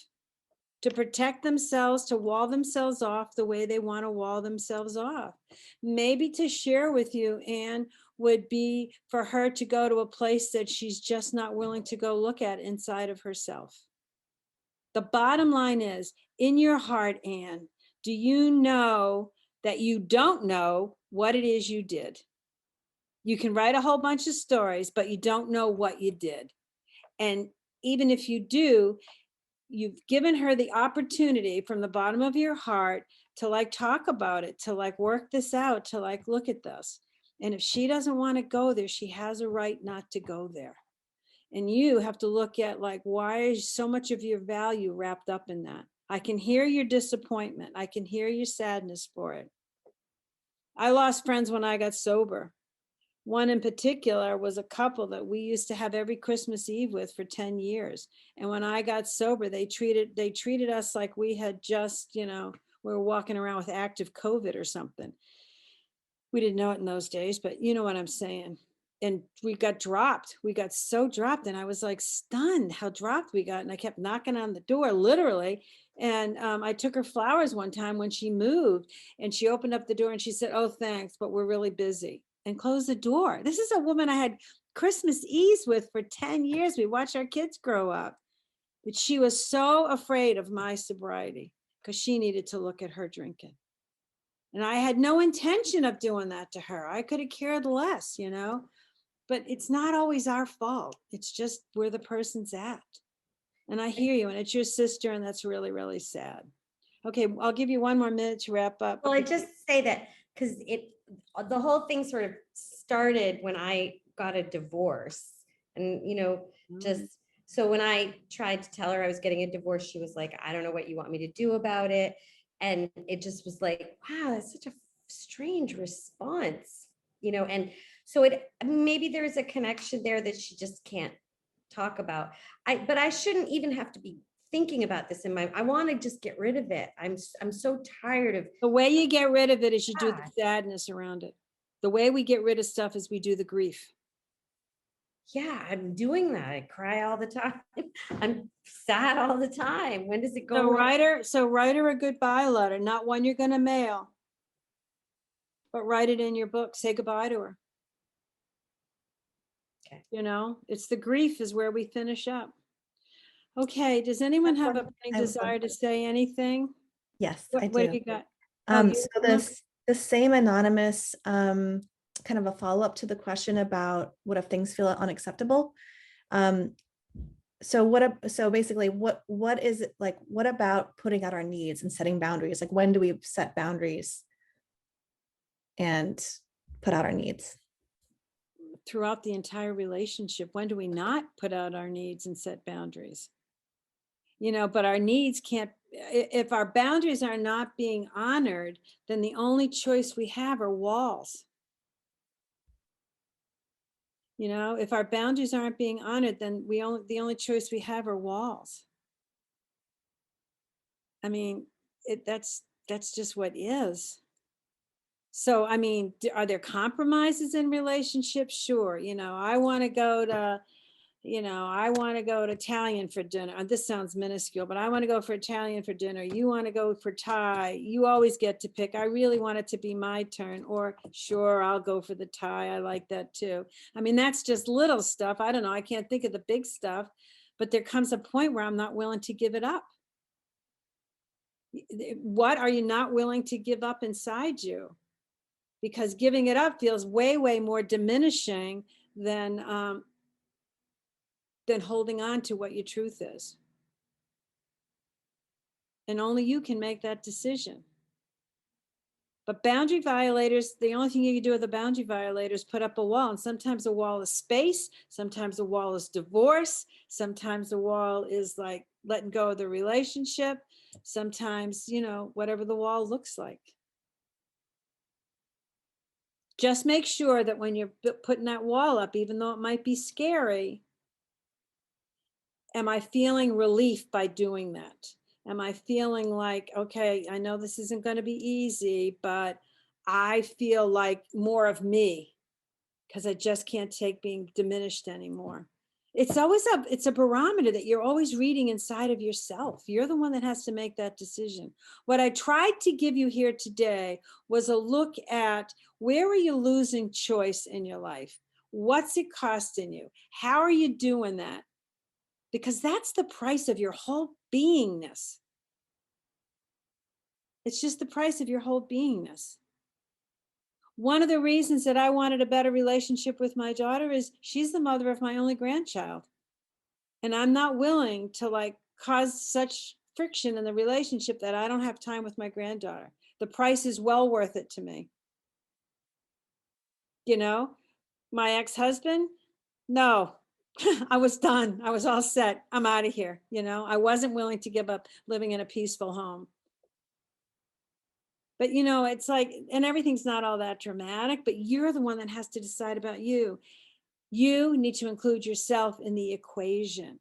to protect themselves, to wall themselves off the way they want to wall themselves off. Maybe to share with you, Anne, would be for her to go to a place that she's just not willing to go look at inside of herself. The bottom line is, in your heart, Anne, do you know that you don't know what it is you did? You can write a whole bunch of stories, but you don't know what you did. And even if you do, you've given her the opportunity from the bottom of your heart to like talk about it, to like work this out, to like look at this. And if she doesn't want to go there, she has a right not to go there. And you have to look at like, why is so much of your value wrapped up in that? I can hear your disappointment. I can hear your sadness for it. I lost friends when I got sober. One in particular was a couple that we used to have every Christmas Eve with for 10 years. And when I got sober, they treated us like we had just, we were walking around with active COVID or something. We didn't know it in those days, but you know what I'm saying. And we got dropped. We got so dropped. And I was like stunned how dropped we got. And I kept knocking on the door, literally. And I took her flowers one time when she moved, and she opened up the door and she said, "Oh, thanks, but we're really busy," and closed the door. This is a woman I had Christmas Eves with for 10 years. We watched our kids grow up. But she was so afraid of my sobriety because she needed to look at her drinking. And I had no intention of doing that to her. I could have cared less, but it's not always our fault. It's just where the person's at. And I hear you, and it's your sister, and that's really, really sad. Okay, I'll give you one more minute to wrap up. Well, I just say that because the whole thing sort of started when I got a divorce, and just so when I tried to tell her I was getting a divorce, she was like, "I don't know what you want me to do about it," and it just was like, wow, that's such a strange response, and so maybe there's a connection there that she just can't talk about. But I shouldn't even have to be thinking about this I want to just get rid of it. I'm so tired of. The way you get rid of it is you do the sadness around it. The way we get rid of stuff is we do the grief. Yeah, I'm doing that. I cry all the time. I'm sad all the time. When does it go away? So write her a goodbye letter, not one you're going to mail, but write it in your book. Say goodbye to her. Okay. It's the grief is where we finish up. Okay, does anyone have a desire to say anything? Yes, What I do do. you got? So the same anonymous kind of a follow-up to the question about what if things feel unacceptable. So basically what is it like, what about putting out our needs and setting boundaries? Like, when do we set boundaries and put out our needs? Throughout the entire relationship. When do we not put out our needs and set boundaries? But our needs can't, if our boundaries are not being honored, then the only choice we have are walls. You know, if our boundaries aren't being honored, then the only choice we have are walls. I mean, that's just what is. So, I mean, are there compromises in relationships? Sure. You know, I want to go to Italian for dinner. This sounds minuscule, but I want to go for Italian for dinner. You want to go for Thai. You always get to pick. I really want it to be my turn. Or sure, I'll go for the Thai. I like that too. I mean, that's just little stuff. I don't know. I can't think of the big stuff, but there comes a point where I'm not willing to give it up. What are you not willing to give up inside you? Because giving it up feels way, way more diminishing than holding on to what your truth is. And only you can make that decision. But boundary violators, the only thing you can do with a boundary violator is put up a wall. And sometimes a wall is space. Sometimes a wall is divorce. Sometimes a wall is like letting go of the relationship. Sometimes, you know, whatever the wall looks like. Just make sure that when you're putting that wall up, even though it might be scary, am I feeling relief by doing that? Am I feeling like, okay, I know this isn't going to be easy, but I feel like more of me because I just can't take being diminished anymore. It's a barometer that you're always reading inside of yourself. You're the one that has to make that decision. What I tried to give you here today was a look at where are you losing choice in your life? What's it costing you? How are you doing that? Because that's the price of your whole beingness. It's just the price of your whole beingness. One of the reasons that I wanted a better relationship with my daughter is she's the mother of my only grandchild. And I'm not willing to like cause such friction in the relationship that I don't have time with my granddaughter. The price is well worth it to me. You know, my ex-husband, no, I was done. I was all set. I'm out of here. You know, I wasn't willing to give up living in a peaceful home. But, you know, it's like, and everything's not all that dramatic, but you're the one that has to decide about you. You need to include yourself in the equation.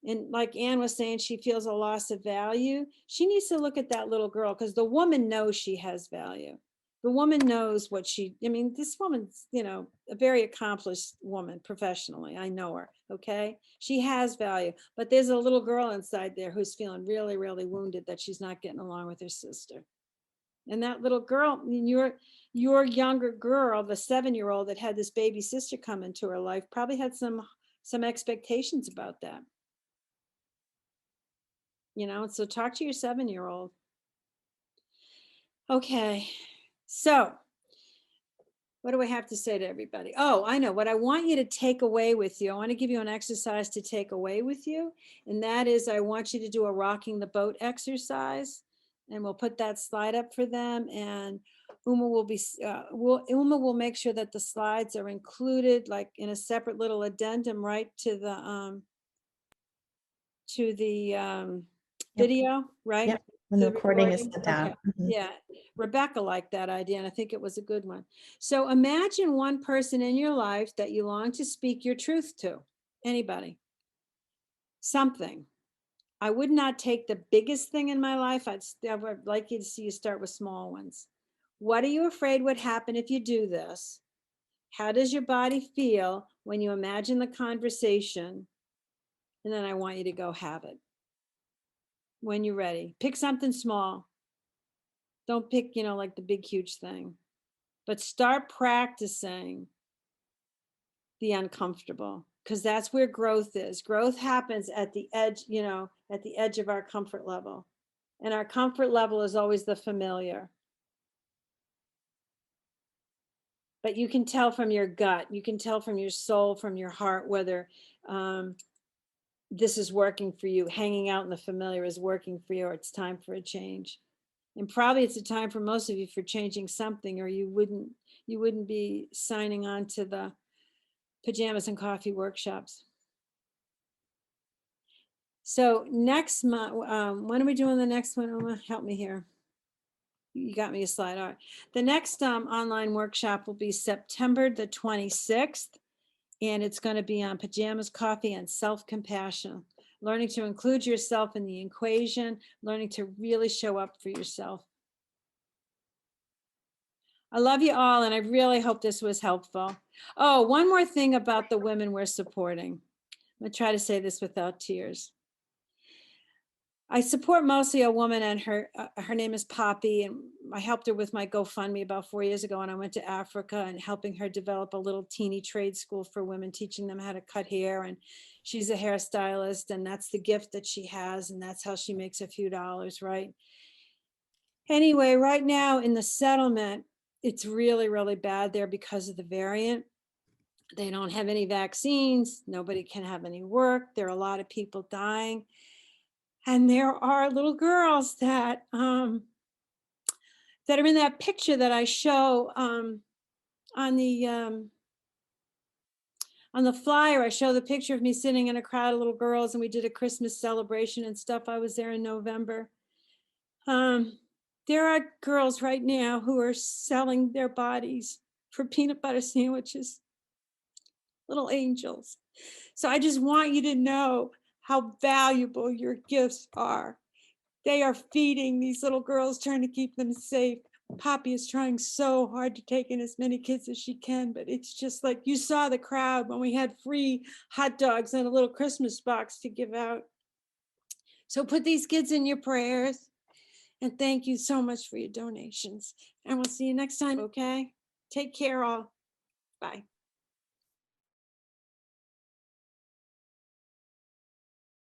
And like Anne was saying, she feels a loss of value. She needs to look at that little girl because the woman knows she has value. The woman knows what I mean, this woman's, you know, a very accomplished woman professionally. I know her, okay? She has value, but there's a little girl inside there who's feeling really, really wounded that she's not getting along with her sister. And that little girl, I mean, your younger girl, the 7-year-old that had this baby sister come into her life, probably had some expectations about that. You know, so talk to your 7-year-old. Okay, so what do I have to say to everybody? Oh, I know what I want you to take away with you. I want to give you an exercise to take away with you. And that is, I want you to do a rocking the boat exercise. And we'll put that slide up for them. And Uma will make sure that the slides are included like in a separate little addendum right to the Yep. video, right? Yep. When the The recording is recording? set down. Okay. Mhm. Yeah, Rebecca liked that idea, and I think it was a good one. So imagine one person in your life that you long to speak your truth to. Anybody. Something. I would not take the biggest thing in my life. I'd like you to see you start with small ones. What are you afraid would happen if you do this? How does your body feel when you imagine the conversation? And then I want you to go have it. When you're ready, pick something small. Don't pick, you know, like the big, huge thing, but start practicing the uncomfortable because that's where growth is. Growth happens at the edge, you know, at the edge of our comfort level. And our comfort level is always the familiar. But you can tell from your gut, you can tell from your soul, from your heart, whether this is working for you. Hanging out in the familiar is working for you, or it's time for a change. And probably it's a time for most of you for changing something, or you wouldn't be signing on to the Pajamas and Coffee workshops. So next month, when are we doing the next one? Uma, help me here. You got me a slide. All right. The next online workshop will be September the 26th. And it's going to be on pajamas, coffee, and self-compassion. Learning to include yourself in the equation, learning to really show up for yourself. I love you all, and I really hope this was helpful. Oh, one more thing about the women we're supporting. I'm going to try to say this without tears. I support mostly a woman, and her name is Poppy, and I helped her with my GoFundMe about 4 years ago, and I went to Africa and helping her develop a little teeny trade school for women, teaching them how to cut hair. And she's a hairstylist, and that's the gift that she has, and that's how she makes a few dollars, right? Anyway, right now in the settlement, it's really, really bad there because of the variant. They don't have any vaccines. Nobody can have any work. There are a lot of people dying. And there are little girls that are in that picture that I show on the flyer. I show the picture of me sitting in a crowd of little girls, and we did a Christmas celebration and stuff. I was there in November. There are girls right now who are selling their bodies for peanut butter sandwiches, little angels. So I just want you to know how valuable your gifts are. They are feeding these little girls, trying to keep them safe. Poppy is trying so hard to take in as many kids as she can, but it's just like you saw the crowd when we had free hot dogs and a little Christmas box to give out. So put these kids in your prayers, and thank you so much for your donations. And we'll see you next time, okay? Take care all. Bye.